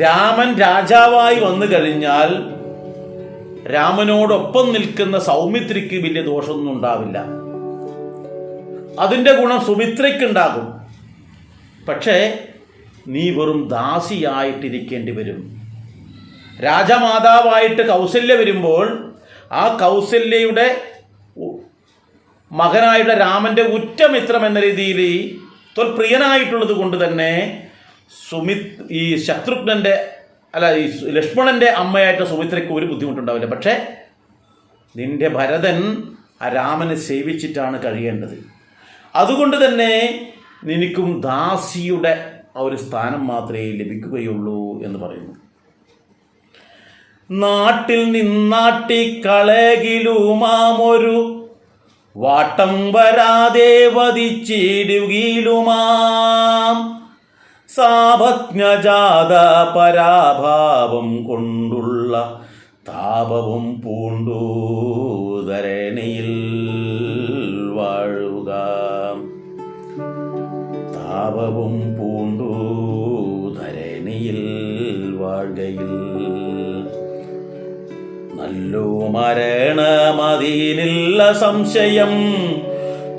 രാമൻ രാജാവായി വന്നു കഴിഞ്ഞാൽ രാമനോടൊപ്പം നിൽക്കുന്ന സൗമിത്രിക്ക് വലിയ ദോഷമൊന്നും ഉണ്ടാവില്ല. അതിൻ്റെ ഗുണം സുമിത്രയ്ക്കുണ്ടാകും. പക്ഷേ നീ വെറും ദാസിയായിട്ടിരിക്കേണ്ടി വരും. രാജമാതാവായിട്ട് കൗസല്യ വരുമ്പോൾ ആ കൗസല്യയുടെ മകനായിട്ടുള്ള രാമൻ്റെ ഉറ്റമിത്രം എന്ന രീതിയിൽ പ്രിയനായിട്ടുള്ളത് കൊണ്ട് തന്നെ ഈ ശത്രുഘ്നൻ്റെ ഈ ലക്ഷ്മണൻ്റെ അമ്മയായിട്ട് സുമിത്രയ്ക്ക് ഒരു ബുദ്ധിമുട്ടുണ്ടാവില്ല. പക്ഷേ നിന്റെ ഭരതൻ ആ രാമനെ സേവിച്ചിട്ടാണ് കഴിയേണ്ടത്. അതുകൊണ്ട് തന്നെ നിനക്കും ദാസിയുടെ ആ ഒരു സ്ഥാനം മാത്രമേ ലഭിക്കുകയുള്ളൂ എന്ന് പറയുന്നു. നാട്ടിൽ നിന്നാട്ടിക്കളകിലുമാമൊരു വാട്ടം വരാതെ വധിച്ചിടുകിലുമാം, സാപജ്ഞജാത പരാഭാവം കൊണ്ടുള്ള താപവും പൂണ്ടു ധരണിയിൽ വാഴുക, താപവും പൂണ്ടു ധരണിയിൽ വാഴുകയിൽ. നല്ലോ മരണമതിനില്ല സംശയം,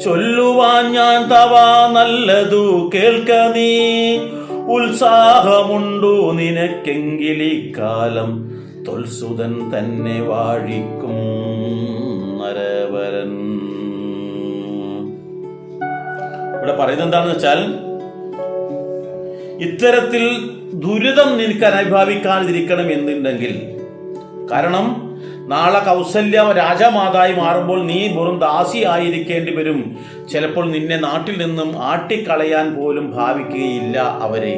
ചൊല്ലുവാൻ ഞാൻ തവ നല്ലതു കേൾക്ക നീ. ഉത്സാഹമുണ്ടു നിനക്കെങ്കിലിക്കാലം, തൊൽസുതൻ തന്നെ വാഴിക്കും നരവരൻ. ഇവിടെ പറയുന്നത് എന്താണെന്ന് വെച്ചാൽ, ഇത്തരത്തിൽ ദുരിതം നിനക്ക് അനുഭവിക്കാതിരിക്കണം എന്നുണ്ടെങ്കിൽ, കാരണം നാളെ കൗസല്യ രാജമാതായി മാറുമ്പോൾ നീ വെറും ദാസിയായിരിക്കേണ്ടി വരും. ചിലപ്പോൾ നിന്നെ നാട്ടിൽ നിന്നും ആട്ടിക്കളയാൻ പോലും ഭാവിക്കുകയില്ല അവരെ.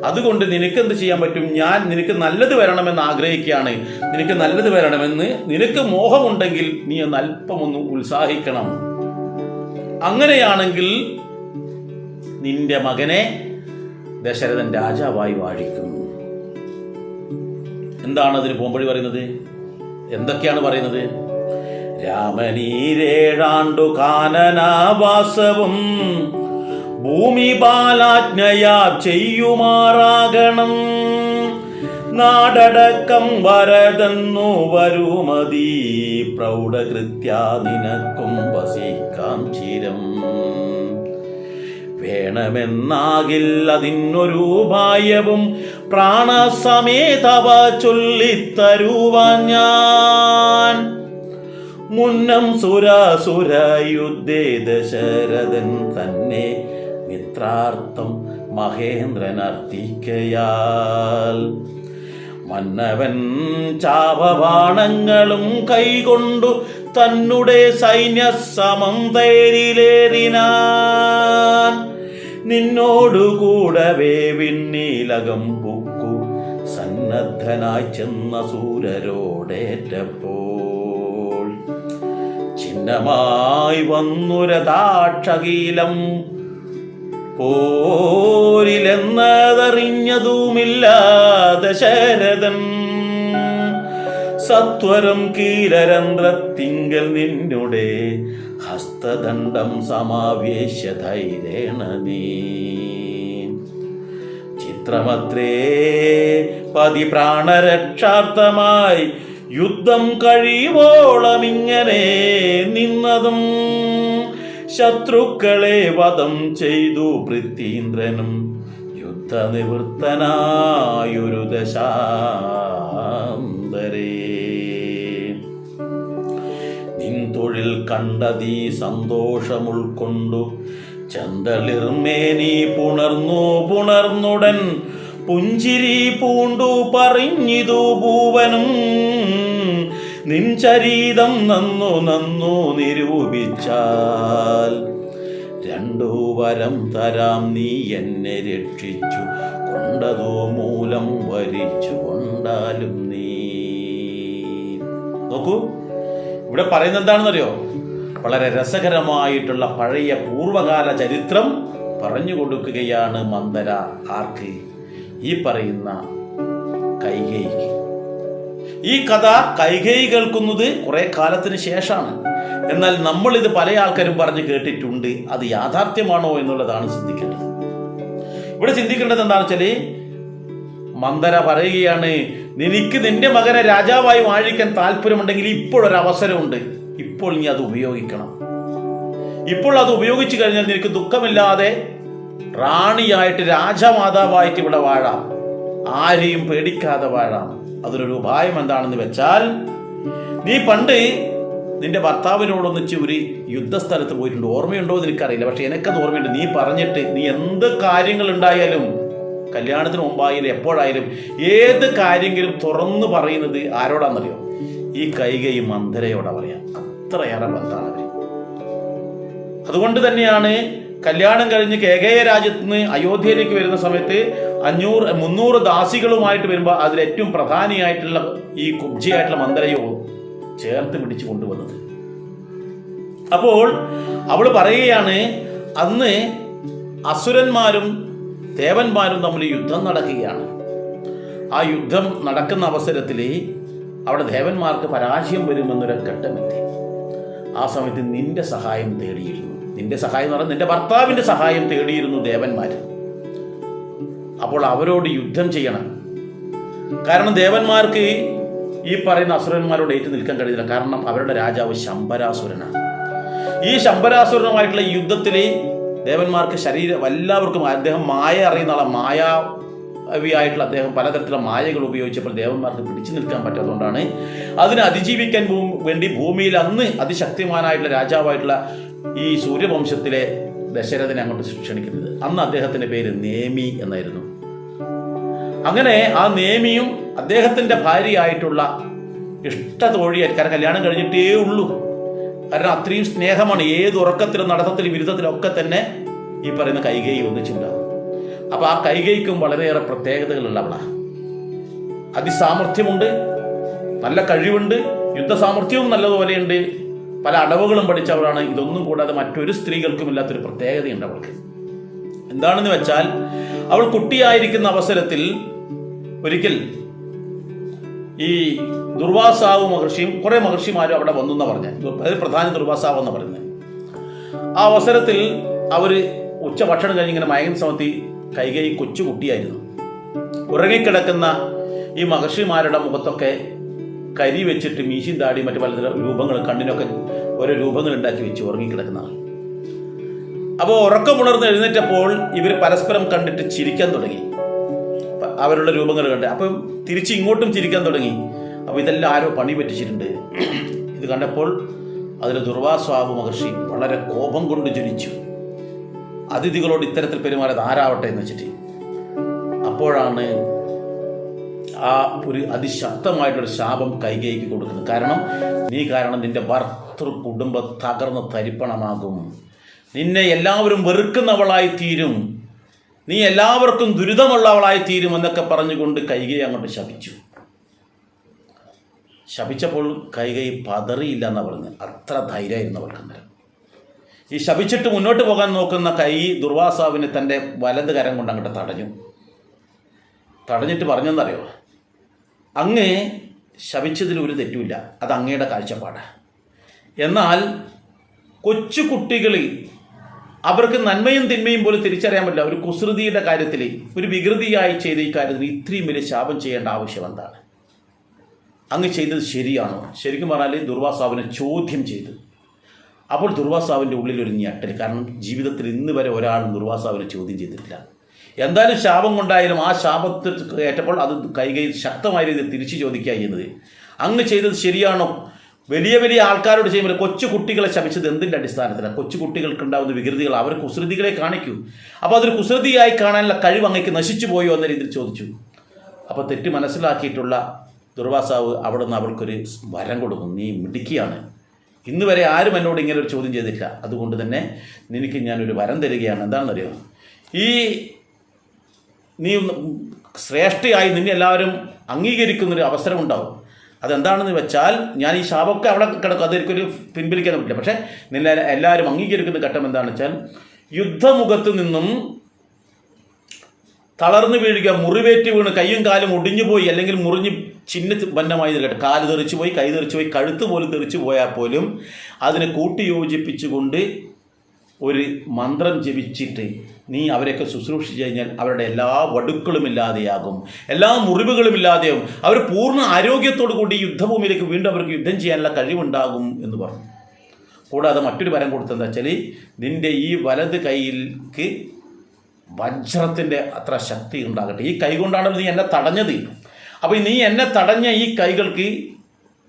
അതുകൊണ്ട് നിനക്കെന്ത് ചെയ്യാൻ പറ്റും? ഞാൻ നിനക്ക് നല്ലത് വരണമെന്ന് ആഗ്രഹിക്കുകയാണ്. നിനക്ക് നല്ലത് വരണമെന്ന് നിനക്ക് മോഹമുണ്ടെങ്കിൽ നീ ഒന്ന് അല്പമൊന്ന് ഉത്സാഹിക്കണം. അങ്ങനെയാണെങ്കിൽ നിന്റെ മകനെ ദശരഥൻ രാജാവായി വാഴിക്കും. എന്താണ് അതിന് പോംവഴി പറയുന്നത്? എന്തൊക്കെയാണ് പറയുന്നത്? രാമനീരേഴാണ്ടു കാനനാവാസവും ഭൂമി ബാലാജ്ഞയാ ചെയ്യുമാറാകണം, നാടടക്കം വരതെന്നു വരുമതി പ്രൗഢകൃത്യ നിനക്കും വസിക്കാം ചിരം. വേണമെന്നാകിൽ അതിനൊരു ഉപായവും പ്രാണസമേതവ ചൊല്ലിത്തരുവാൻ ഞാൻ. മുന്നം സുരാസുരയുദ്ധേ ദശരഥൻ തന്നെ മിത്രാർത്ഥം മഹേന്ദ്രൻ അർത്ഥിക്കയാൽ, മന്നവൻ ചാപബാണങ്ങളും കൈകൊണ്ടു തന്നുടെ സൈന്യസമം തേരിലേറിനാൻ. നിന്നോടുകൂടവേ വിണ്ണീലകം പുക്കു സന്നദ്ധനായി ചെന്ന സൂരരോടേറ്റപ്പോൾ, ചിഹ്നമായി വന്നുരതാക്ഷകീലം പോരിലെന്നതറിഞ്ഞതുമില്ല ദശരഥൻ. സത്വരം കീരരന്ധ്രത്തിങ്കൽ നിന്നുടെ ഹസ്തദണ്ഡം സമാവേശ്യ ധൈര്യേണ നീ. ചിത്രമത്രേ പതി പ്രാണരക്ഷാർത്ഥമായി യുദ്ധം കഴിയുവോളമിങ്ങനെ നിന്നതും. ശത്രുക്കളെ വധം ചെയ്തു പൃഥ്വീന്ദ്രനും യുദ്ധനിവൃത്തനായൊരു ദശാന്തരേ. നിൻ തൊഴിൽ കണ്ടതീ സന്തോഷമുൾക്കൊണ്ടു ചന്തളിർമേനി പുണർന്നുടൻ പുഞ്ചിരി പൂണ്ടു പറഞ്ഞിതു ഭൂവനും. നിൻ ചരീതം നന്നു നിരൂപിച്ചാൽ 2 വരം തരാം, നീ എന്നെ രക്ഷിച്ചു കൊണ്ടതോ മൂലം വരിച്ചു കൊണ്ടാലും നീ. നോക്കൂ, ഇവിടെ പറയുന്നത് എന്താണെന്നറിയോ? വളരെ രസകരമായിട്ടുള്ള പഴയ പൂർവകാല ചരിത്രം പറഞ്ഞു കൊടുക്കുകയാണ് മന്ദര. ആർക്ക്? ഈ പറയുന്ന കൈകേയിക്ക്. ഈ കഥ കൈകേയി കേൾക്കുന്നത് കുറെ കാലത്തിന് ശേഷമാണ്. എന്നാൽ നമ്മളിത് പല ആൾക്കാരും പറഞ്ഞു കേട്ടിട്ടുണ്ട്. അത് യാഥാർത്ഥ്യമാണോ എന്നുള്ളതാണ് ചിന്തിക്കേണ്ടത്. ഇവിടെ ചിന്തിക്കേണ്ടത് എന്താണെന്ന് വെച്ചാൽ, മന്ദര പറയുകയാണ്, നിനക്ക് നിന്റെ മകനെ രാജാവായി വാഴിക്കാൻ താല്പര്യമുണ്ടെങ്കിൽ ഇപ്പോഴൊരവസരമുണ്ട്. ഇപ്പോൾ നീ അത് ഉപയോഗിക്കണം. ഇപ്പോൾ അത് ഉപയോഗിച്ചു കഴിഞ്ഞാൽ നിനക്ക് ദുഃഖമില്ലാതെ റാണിയായിട്ട് രാജമാതാവായിട്ട് ഇവിടെ വാഴാം. ആരെയും പേടിക്കാതെ വാഴാം. അതിനൊരു ഉപായം എന്താണെന്ന് വെച്ചാൽ, നീ പണ്ട് നിന്റെ ഭർത്താവിനോടൊന്നിച്ച് ഒരു യുദ്ധസ്ഥലത്ത് പോയിട്ടുണ്ട്. ഓർമ്മയുണ്ടോ എന്ന് എനിക്കറിയില്ല, പക്ഷെ എനിക്കത് ഓർമ്മയുണ്ട്. നീ പറഞ്ഞിട്ട് നീ എന്ത് കാര്യങ്ങൾ ഉണ്ടായാലും, കല്യാണത്തിന് മുമ്പായാലും എപ്പോഴായാലും ഏത് കാര്യങ്ങളും തുറന്നു പറയുന്നത് ആരോടാണെന്നറിയോ? ഈ കൈകേയി മന്ദരയോടാ പറയാം. അത്രയേറെ ബന്ധമാണ് അവർ. അതുകൊണ്ട് തന്നെയാണ് കല്യാണം കഴിഞ്ഞ് കേകയ രാജ്യത്ത് നിന്ന് അയോധ്യയിലേക്ക് വരുന്ന സമയത്ത് 300 ദാസികളുമായിട്ട് വരുമ്പോൾ അതിലേറ്റവും പ്രധാനിയായിട്ടുള്ള ഈ കുബ്ജിയായിട്ടുള്ള മന്ദരയോ ചേർത്ത് പിടിച്ചു കൊണ്ടുവന്നത്. അപ്പോൾ അവൾ പറയുകയാണ്, അന്ന് അസുരന്മാരും ദേവന്മാരും തമ്മിൽ യുദ്ധം നടക്കുകയാണ്. ആ യുദ്ധം നടക്കുന്ന അവസരത്തിൽ അവിടെ ദേവന്മാർക്ക് പരാജയം വരുമെന്നൊരു ഘട്ടമെത്തി. ആ സമയത്ത് നിന്റെ സഹായം തേടിയിരുന്നു. നിന്റെ സഹായം എന്ന് പറഞ്ഞാൽ നിന്റെ ഭർത്താവിൻ്റെ സഹായം തേടിയിരുന്നു ദേവന്മാർ. അപ്പോൾ അവരോട് യുദ്ധം ചെയ്യണം. കാരണം ദേവന്മാർക്ക് ഈ പറയുന്ന അസുരന്മാരോട് ഏറ്റു നിൽക്കാൻ കഴിയില്ല. കാരണം അവരുടെ രാജാവ് ശംബരാസുരനാണ്. ഈ ശംബരാസുരനുമായിട്ടുള്ള യുദ്ധത്തിൽ ദേവന്മാർക്ക് എല്ലാവർക്കും അദ്ദേഹം മായ അറിയുന്ന ആളാണ്. മായാവിയായിട്ടുള്ള അദ്ദേഹം പലതരത്തിലുള്ള മായകൾ ഉപയോഗിച്ചപ്പോൾ ദേവന്മാർക്ക് പിടിച്ചു നിൽക്കാൻ പറ്റാത്തതുകൊണ്ടാണ് അതിനെ അതിജീവിക്കാൻ വേണ്ടി ഭൂമിയിൽ അന്ന് അതിശക്തിമാനായിട്ടുള്ള രാജാവായിട്ടുള്ള ഈ സൂര്യവംശത്തിലെ ദശരഥനെ അങ്ങോട്ട് ക്ഷണിക്കുന്നത്. അന്ന് അദ്ദേഹത്തിൻ്റെ പേര് നേമി എന്നായിരുന്നു. അങ്ങനെ ആ നേമിയും അദ്ദേഹത്തിൻ്റെ ഭാര്യയായിട്ടുള്ള ഇഷ്ടതോഴിയായി, കാരണം കല്യാണം കഴിഞ്ഞിട്ടേ ഉള്ളൂ. കാരണം അത്രയും സ്നേഹമാണ്. ഏത് ഉറക്കത്തിലും നടത്തത്തിലും വിരുദ്ധത്തിലും ഒക്കെ തന്നെ ഈ പറയുന്ന കൈകേയി ഒന്നിച്ചുണ്ടാകും. അപ്പോൾ ആ കൈകേയിക്കും വളരെയേറെ പ്രത്യേകതകളുള്ളവളാണ്. അതിസാമർഥ്യമുണ്ട്, നല്ല കഴിവുണ്ട്, യുദ്ധസാമർഥ്യവും നല്ലതുപോലെയുണ്ട്, പല അടവുകളും പഠിച്ചവളാണ്. ഇതൊന്നും കൂടാതെ മറ്റൊരു സ്ത്രീകൾക്കും ഇല്ലാത്തൊരു പ്രത്യേകതയുണ്ട് അവൾക്ക്. എന്താണെന്ന് വെച്ചാൽ, അവൾ കുട്ടിയായിരിക്കുന്ന അവസരത്തിൽ ഒരിക്കൽ ഈ ദുർവാസാവ് മഹർഷിയും കുറെ മഹർഷിമാരും അവിടെ വന്നു എന്ന് പറഞ്ഞ, അതിൽ പ്രധാന ദുർവാസാവ് എന്ന് പറയുന്നത്. ആ അവസരത്തിൽ അവർ ഉച്ചഭക്ഷണം കഴിഞ്ഞ് ഇങ്ങനെ മയങ്ങുന്ന സമയത്ത് കൈകേയി കൊച്ചുകുട്ടിയായിരുന്നു. ഉറങ്ങിക്കിടക്കുന്ന ഈ മഹർഷിമാരുടെ മുഖത്തൊക്കെ കരി വെച്ചിട്ട് മീശയും താടി മറ്റു പലതരം രൂപങ്ങൾ, കണ്ണിനൊക്കെ ഓരോ രൂപങ്ങൾ ഉണ്ടാക്കി വെച്ച് ഉറങ്ങിക്കിടക്കുന്നതാണ്. അപ്പോൾ ഉറക്കമുണർന്ന് എഴുന്നേറ്റപ്പോൾ ഇവർ പരസ്പരം കണ്ടിട്ട് ചിരിക്കാൻ തുടങ്ങി. അവരുടെ രൂപങ്ങൾ കണ്ട് അപ്പം തിരിച്ച് ഇങ്ങോട്ടും ചിരിക്കാൻ തുടങ്ങി. അപ്പോൾ ഇതെല്ലാം ആരോ പണി പറ്റിച്ചിട്ടുണ്ട്. ഇത് കണ്ടപ്പോൾ അതിൽ ദുർവാസാവ് മഹർഷി വളരെ കോപം കൊണ്ട് ജ്വലിച്ചു. അതിഥികളോട് ഇത്തരത്തിൽ പെരുമാറിയത് ആരാവട്ടെ എന്ന് വെച്ചിട്ട്. അപ്പോഴാണ് ആ ഒരു അതിശക്തമായിട്ടൊരു ശാപം കൈകേയിക്ക് കൊടുക്കുന്നത്. കാരണം നീ കാരണം നിന്റെ ഭർത്തൃ കുടുംബം തകർന്ന് തരിപ്പണമാകും, നിന്നെ എല്ലാവരും വെറുക്കുന്നവളായി തീരും, നീ എല്ലാവർക്കും ദുരിതമുള്ളവളായി തീരും എന്നൊക്കെ പറഞ്ഞുകൊണ്ട് കൈകേയി അങ്ങോട്ട് ശപിച്ചു. ശപിച്ചപ്പോൾ കൈകേയി പതറിയില്ല എന്നാണ് പറഞ്ഞത്. അത്ര ധൈര്യമായിരുന്നു അവൾക്ക് അന്നേരം. ഈ ശപിച്ചിട്ട് മുന്നോട്ട് പോകാൻ നോക്കുന്ന കൈ ദുർവാസാവിന് തൻ്റെ വലത് കരം കൊണ്ട് അങ്ങോട്ട് തടഞ്ഞിട്ട് പറഞ്ഞെന്നറിയോ, അങ്ങ് ശപിച്ചതിൽ ഒരു തെറ്റുമില്ല, അത് അങ്ങയുടെ കാഴ്ചപ്പാടാണ്. എന്നാൽ കൊച്ചു കുട്ടികൾ അവർക്ക് നന്മയും തിന്മയും പോലും തിരിച്ചറിയാൻ പറ്റില്ല. ഒരു കുസൃതിയുടെ കാര്യത്തിൽ, ഒരു വികൃതിയായി ചെയ്ത ഈ കാര്യത്തിൽ ഇത്രയും വലിയ ശാപം ചെയ്യേണ്ട ആവശ്യം എന്താണ്? അങ്ങ് ചെയ്തത് ശരിയാണോ? ശരിക്കും പറഞ്ഞാൽ ദുർവാസാവിനെ ചോദ്യം ചെയ്തു. അപ്പോൾ ദുർവാസാവിൻ്റെ ഉള്ളിൽ ഒരു ഞെട്ടൽ. കാരണം ജീവിതത്തിൽ ഇന്ന് വരെ ഒരാളും ദുർവാസാവിനെ ചോദ്യം ചെയ്തിട്ടില്ല. എന്തായാലും ശാപം കൊണ്ടായാലും ആ ശാപത്തിൽ ഏറ്റപ്പോൾ അത് കൈകൈ ശക്തമായ രീതിയിൽ തിരിച്ചു ചോദിക്കുക ചെയ്യുന്നത്, അങ്ങ് ചെയ്തത് ശരിയാണോ? വലിയ വലിയ ആൾക്കാരോട് ചെയ്യുമ്പോൾ കൊച്ചു കുട്ടികളെ ശപിച്ചത് എന്തിൻ്റെ അടിസ്ഥാനത്തിലാണ്? കൊച്ചു കുട്ടികൾക്കുണ്ടാകുന്ന വികൃതികൾ അവർ കുസൃതികളെ കാണിക്കൂ. അപ്പോൾ അതൊരു കുസൃതിയായി കാണാനുള്ള കഴിവ് അങ്ങേക്ക് നശിച്ചു പോയോ എന്ന രീതിയിൽ ചോദിച്ചു. അപ്പോൾ തെറ്റ് മനസ്സിലാക്കിയിട്ടുള്ള ദുർവാസാവ് അവിടെ നിന്ന് അവൾക്കൊരു വരം കൊടുക്കും. നീ മിടുക്കിയാണ്, ഇന്ന് വരെ ആരും എന്നോട് ഇങ്ങനെ ഒരു ചോദ്യം ചെയ്തിട്ടില്ല, അതുകൊണ്ട് തന്നെ നിനക്ക് ഞാനൊരു വരം തരികയാണ്. എന്താണെന്നറിയോ, ഈ നീ ശ്രേഷ്ഠയായി നിന്നെ എല്ലാവരും അംഗീകരിക്കുന്നൊരു അവസരം ഉണ്ടാവും. അതെന്താണെന്ന് വെച്ചാൽ, ഞാൻ ഈ ശാപമൊക്കെ അവിടെ കിടക്കും, അതെനിക്കൊരു പിൻവലിക്കാൻ പറ്റില്ല. പക്ഷേ നിന്നെ എല്ലാവരും അംഗീകരിക്കുന്ന ഘട്ടം എന്താണെന്ന് വെച്ചാൽ, യുദ്ധമുഖത്ത് നിന്നും തളർന്നു വീഴുക, മുറിവേറ്റ് വീണ് കയ്യും കാലും ഒടിഞ്ഞു പോയി, അല്ലെങ്കിൽ മുറിഞ്ഞ് ചിന്ന ബന്നമായി നിൽക്കട്ടെ, കാല് തെറിച്ചു പോയി, കൈ തെറിച്ചു പോയി, കഴുത്ത് പോലും തെറിച്ചു പോയാൽ പോലും അതിനെ കൂട്ടിയോജിപ്പിച്ചുകൊണ്ട് ഒരു മന്ത്രം ജപിച്ചിട്ട് നീ അവരെയൊക്കെ ശുശ്രൂഷിച്ച് കഴിഞ്ഞാൽ അവരുടെ എല്ലാ വടുക്കളും ഇല്ലാതെയാകും, എല്ലാ മുറിവുകളും ഇല്ലാതെയാകും, അവർ പൂർണ്ണ ആരോഗ്യത്തോടു കൂടി യുദ്ധഭൂമിയിലേക്ക് വീണ്ടും അവർക്ക് യുദ്ധം ചെയ്യാനുള്ള കഴിവുണ്ടാകും എന്ന് പറഞ്ഞു. കൂടാതെ മറ്റൊരു വരം കൊടുത്തതെന്ന് വെച്ചാൽ, നിൻ്റെ ഈ വലത് കൈയിലേക്ക് വജ്രത്തിൻ്റെ അത്ര ശക്തി ഉണ്ടാകട്ടെ. ഈ കൈ കൊണ്ടാണല്ലോ നീ എന്നെ തടഞ്ഞത്. അപ്പോൾ നീ എന്നെ തടഞ്ഞ ഈ കൈകൾക്ക്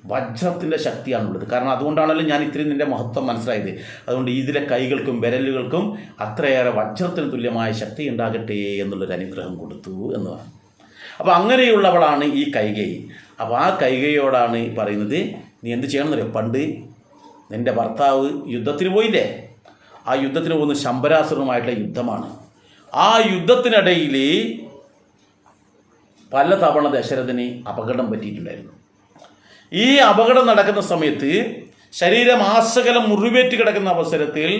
വജ്രത്തിൻ്റെ ശക്തിയാണുള്ളത്. കാരണം അതുകൊണ്ടാണല്ലോ ഞാൻ ഇത്രയും നിൻ്റെ മഹത്വം മനസ്സിലായത്. അതുകൊണ്ട് ഇതിലെ കൈകൾക്കും വിരലുകൾക്കും അത്രയേറെ വജ്രത്തിന് തുല്യമായ ശക്തി ഉണ്ടാകട്ടെ എന്നുള്ളൊരു അനുഗ്രഹം കൊടുത്തു എന്ന് പറഞ്ഞു. അപ്പോൾ അങ്ങനെയുള്ളവളാണ് ഈ കൈകേയി. അപ്പോൾ ആ കൈകയോടാണ് പറയുന്നത്, നീ എന്ത് ചെയ്യണമെന്നറിയോ? പണ്ട് നിൻ്റെ ഭർത്താവ് യുദ്ധത്തിന് പോയില്ലേ, ആ യുദ്ധത്തിന് പോകുന്ന ശമ്പരാസുരനുമായിട്ടുള്ള യുദ്ധമാണ്. ആ യുദ്ധത്തിനിടയിൽ പലതവണ ദശരഥന് അപകടം പറ്റിയിട്ടുണ്ടായിരുന്നു. ഈ അപകടം നടക്കുന്ന സമയത്ത് ശരീരം ആസകലം മുറിവേറ്റ് കിടക്കുന്ന അവസരത്തിൽ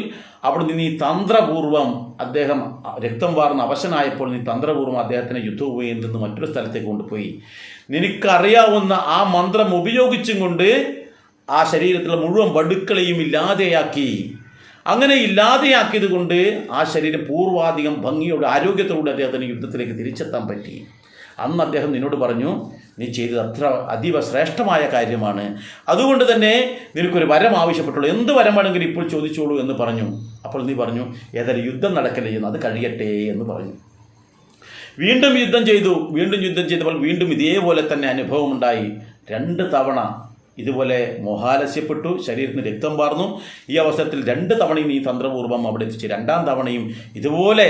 അവിടെ നിന്ന് ഈ തന്ത്രപൂർവം അദ്ദേഹം രക്തം വാർന്ന് അവശനായപ്പോൾ നീ തന്ത്രപൂർവ്വം അദ്ദേഹത്തിനെ യുദ്ധഭൂമിയിൽ നിന്ന് മറ്റൊരു സ്ഥലത്തേക്ക് കൊണ്ടുപോയി നിനക്കറിയാവുന്ന ആ മന്ത്രം ഉപയോഗിച്ചും കൊണ്ട് ആ ശരീരത്തിലെ മുഴുവൻ വടുക്കളെയും ഇല്ലാതെയാക്കി. അങ്ങനെ ഇല്ലാതെയാക്കിയത് കൊണ്ട് ആ ശരീരം പൂർവാധികം ഭംഗിയോടെ ആരോഗ്യത്തോടെ അദ്ദേഹത്തിന് യുദ്ധത്തിലേക്ക് തിരിച്ചെത്താൻ പറ്റി. അന്ന് അദ്ദേഹം നിന്നോട് പറഞ്ഞു, നീ ചെയ്തത് അത്ര അതീവ ശ്രേഷ്ഠമായ കാര്യമാണ്, അതുകൊണ്ട് തന്നെ നിനക്കൊരു വരം ആവശ്യപ്പെട്ടുള്ളൂ, എന്ത് വരം വേണമെങ്കിലും ഇപ്പോൾ ചോദിച്ചോളൂ എന്ന് പറഞ്ഞു. അപ്പോൾ നീ പറഞ്ഞു, ഏതായാലും യുദ്ധം നടക്കല്ലേ ചെയ്യുന്നു, അത് കഴിയട്ടെ എന്ന് പറഞ്ഞു. വീണ്ടും യുദ്ധം ചെയ്തു. വീണ്ടും യുദ്ധം ചെയ്തപ്പോൾ വീണ്ടും ഇതേപോലെ തന്നെ അനുഭവമുണ്ടായി. 2 തവണ ഇതുപോലെ മോഹാലസ്യപ്പെട്ടു, ശരീരത്തിന് രക്തം വാർന്നു. ഈ അവസരത്തിൽ 2 തവണയും നീ തന്ത്രപൂർവ്വം അവിടെ എത്തിച്ച്, 2ാം തവണയും ഇതുപോലെ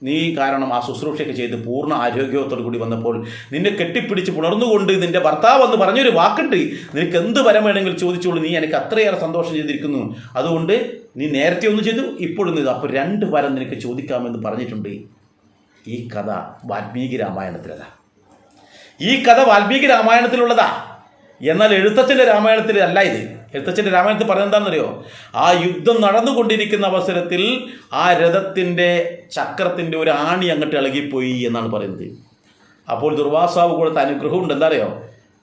നീ കാരണം ആ ശുശ്രൂഷയൊക്കെ ചെയ്ത് പൂർണ്ണ ആരോഗ്യത്തോടു കൂടി വന്നപ്പോൾ നിന്നെ കെട്ടിപ്പിടിച്ച് പുണർന്നുകൊണ്ട് നിന്റെ ഭർത്താവ് എന്ന് പറഞ്ഞൊരു വാക്കുണ്ട്, നിനക്ക് എന്ത് വരം വേണമെങ്കിൽ ചോദിച്ചോളൂ, നീ എനിക്ക് അത്രയേറെ സന്തോഷം ചെയ്തിരിക്കുന്നു, അതുകൊണ്ട് നീ നേരത്തെ ഒന്ന് ചെയ്തു, ഇപ്പോഴും ചെയ്തു, അപ്പോൾ 2 വരം നിനക്ക് ചോദിക്കാമെന്ന് പറഞ്ഞിട്ടുണ്ട്. ഈ കഥ വാൽമീകി രാമായണത്തിലതാ. ഈ കഥ വാൽമീകി രാമായണത്തിലുള്ളതാ. എന്നാൽ എഴുത്തച്ഛൻ്റെ രാമായണത്തിലല്ല ഇത്. എഴുത്തച്ഛൻ്റെ രാമായണത്തിൽ പറഞ്ഞെന്താണെന്നറിയോ? ആ യുദ്ധം നടന്നുകൊണ്ടിരിക്കുന്ന അവസരത്തിൽ ആ രഥത്തിൻ്റെ ചക്രത്തിൻ്റെ ഒരു ആണി അങ്ങോട്ട് ഇളകിപ്പോയി എന്നാണ് പറയുന്നത്. അപ്പോൾ ദുർവാസാവ് കൊടുത്ത അനുഗ്രഹമുണ്ട്. എന്താ അറിയോ?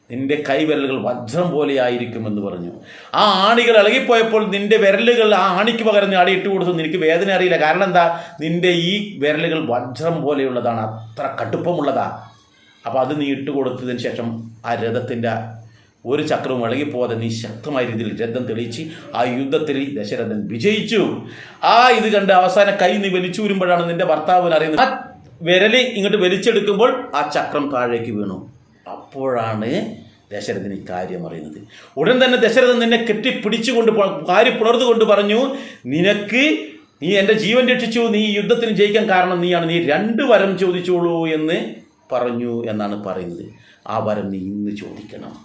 നിന്റെ കൈവിരലുകൾ വജ്രം പോലെ ആയിരിക്കുമെന്ന് പറഞ്ഞു. ആ ആണികൾ ഇളകിപ്പോയപ്പോൾ നിന്റെ വിരലുകൾ ആ ആണിക്ക് പകരം ആടി ഇട്ട് കൊടുത്തു. നിനക്ക് വേദന അറിയില്ല. കാരണം എന്താ? നിന്റെ ഈ വിരലുകൾ വജ്രം പോലെയുള്ളതാണ്, അത്ര കടുപ്പമുള്ളതാ. അപ്പോൾ അത് നീ ഇട്ട് കൊടുത്തതിന് ശേഷം ആ രഥത്തിൻ്റെ ഒരു ചക്രവും ഇളകിപ്പോകാതെ നീ ശക്തമായ രീതിയിൽ രഥം തെളിയിച്ച് ആ യുദ്ധത്തിൽ ദശരഥൻ വിജയിച്ചു. ഇത് കണ്ട് അവസാന കൈ നീ വലിച്ചൂരുമ്പോഴാണ് നിന്റെ ഭർത്താവിന് അറിയുന്നത്. ആ വിരല് ഇങ്ങോട്ട് വലിച്ചെടുക്കുമ്പോൾ ആ ചക്രം താഴേക്ക് വീണു. അപ്പോഴാണ് ദശരഥൻ ഈ കാര്യം അറിയുന്നത്. ഉടൻ തന്നെ ദശരഥൻ നിന്നെ കെട്ടിപ്പിടിച്ചുകൊണ്ട് കാര്യം പുണർന്നുകൊണ്ട് പറഞ്ഞു, നീ എൻ്റെ ജീവൻ രക്ഷിച്ചു, നീ ഈ യുദ്ധത്തിന് ജയിക്കാൻ കാരണം നീയാണ്, നീ 2 വരം ചോദിച്ചോളൂ എന്ന് പറഞ്ഞു എന്നാണ് പറയുന്നത്. ആ വരം നീ ഇന്ന് ചോദിക്കണം.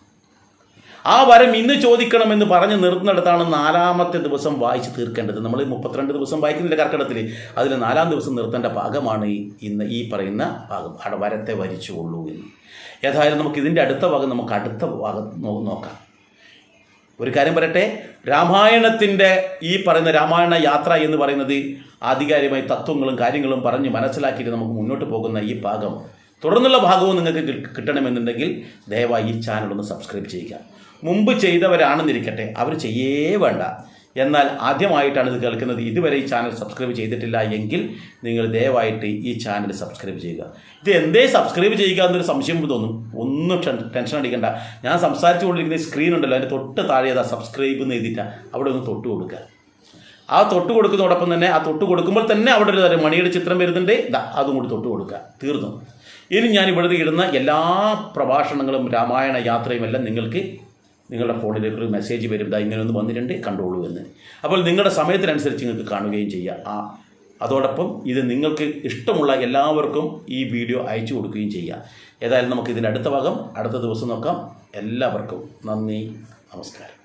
ആ വരം ഇന്ന് ചോദിക്കണമെന്ന് പറഞ്ഞ് നിർത്തുന്നിടത്താണ് 4ാമത്തെ ദിവസം വായിച്ച് തീർക്കേണ്ടത്. നമ്മൾ 32 ദിവസം വായിക്കുന്നില്ല കർക്കിടത്തിൽ, അതിൽ 4ാം ദിവസം നിർത്തേണ്ട ഭാഗമാണ് ഇന്ന് ഈ പറയുന്ന ഭാഗം. അവിടെ വരത്തെ വരിച്ചുകൊള്ളൂ എന്ന്. ഏതായാലും നമുക്ക് ഇതിൻ്റെ അടുത്ത ഭാഗം അടുത്ത ഭാഗം നോക്കാം. ഒരു കാര്യം പറയട്ടെ, രാമായണത്തിൻ്റെ ഈ പറയുന്ന രാമായണ യാത്ര എന്ന് പറയുന്നത് ആധികാരികമായി തത്വങ്ങളും കാര്യങ്ങളും പറഞ്ഞ് മനസ്സിലാക്കിയിട്ട് നമുക്ക് മുന്നോട്ട് പോകുന്ന ഈ ഭാഗം, തുടർന്നുള്ള ഭാഗവും നിങ്ങൾക്ക് കിട്ടണമെന്നുണ്ടെങ്കിൽ ദയവായി ഈ ചാനലൊന്ന് സബ്സ്ക്രൈബ് ചെയ്യുക. മുമ്പ് ചെയ്തവരാണെന്നിരിക്കട്ടെ, അവർ ചെയ്യേ വേണ്ട. എന്നാൽ ആദ്യമായിട്ടാണ് ഇത് കേൾക്കുന്നത്, ഇതുവരെ ഈ ചാനൽ സബ്സ്ക്രൈബ് ചെയ്തിട്ടില്ല എങ്കിൽ നിങ്ങൾ ദയവായിട്ട് ഈ ചാനൽ സബ്സ്ക്രൈബ് ചെയ്യുക. ഇത് എന്തേ സബ്സ്ക്രൈബ് ചെയ്യുക എന്നൊരു സംശയം തോന്നും. ഒന്നും ടെൻഷൻ അടിക്കണ്ട. ഞാൻ സംസാരിച്ചു കൊണ്ടിരിക്കുന്ന സ്ക്രീൻ ഉണ്ടല്ലോ, അതിൻ്റെ തൊട്ട് താഴെ സബ്സ്ക്രൈബ് എന്ന് എഴുതിയിട്ടാണ്, അവിടെ ഒന്ന് തൊട്ട് കൊടുക്കുക. ആ തൊട്ട് കൊടുക്കുന്നതോടൊപ്പം തന്നെ ആ തൊട്ട് കൊടുക്കുമ്പോൾ തന്നെ അവിടെ ഒരു മണിയുടെ ചിത്രം വരുന്നുണ്ട്, അതും കൂടി തൊട്ട് കൊടുക്കുക. തീർന്നു. ഇനി ഞാൻ ഇവിടെ ഇടുന്ന എല്ലാ പ്രഭാഷണങ്ങളും രാമായണ യാത്രയും എല്ലാം നിങ്ങൾക്ക് നിങ്ങളുടെ ഫോണിലേക്ക് ഒരു മെസ്സേജ് വരും, ഇങ്ങനെയൊന്ന് വന്നിട്ടുണ്ട് കണ്ടോളൂ എന്ന്. അപ്പോൾ നിങ്ങളുടെ സമയത്തിനനുസരിച്ച് നിങ്ങൾക്ക് കാണുകയും ചെയ്യുക. അതോടൊപ്പം ഇത് നിങ്ങൾക്ക് ഇഷ്ടമുള്ള എല്ലാവർക്കും ഈ വീഡിയോ അയച്ചു കൊടുക്കുകയും ചെയ്യുക. ഏതായാലും നമുക്ക് ഇതിൻ്റെ അടുത്ത ഭാഗം അടുത്ത ദിവസം നോക്കാം. എല്ലാവർക്കും നന്ദി, നമസ്കാരം.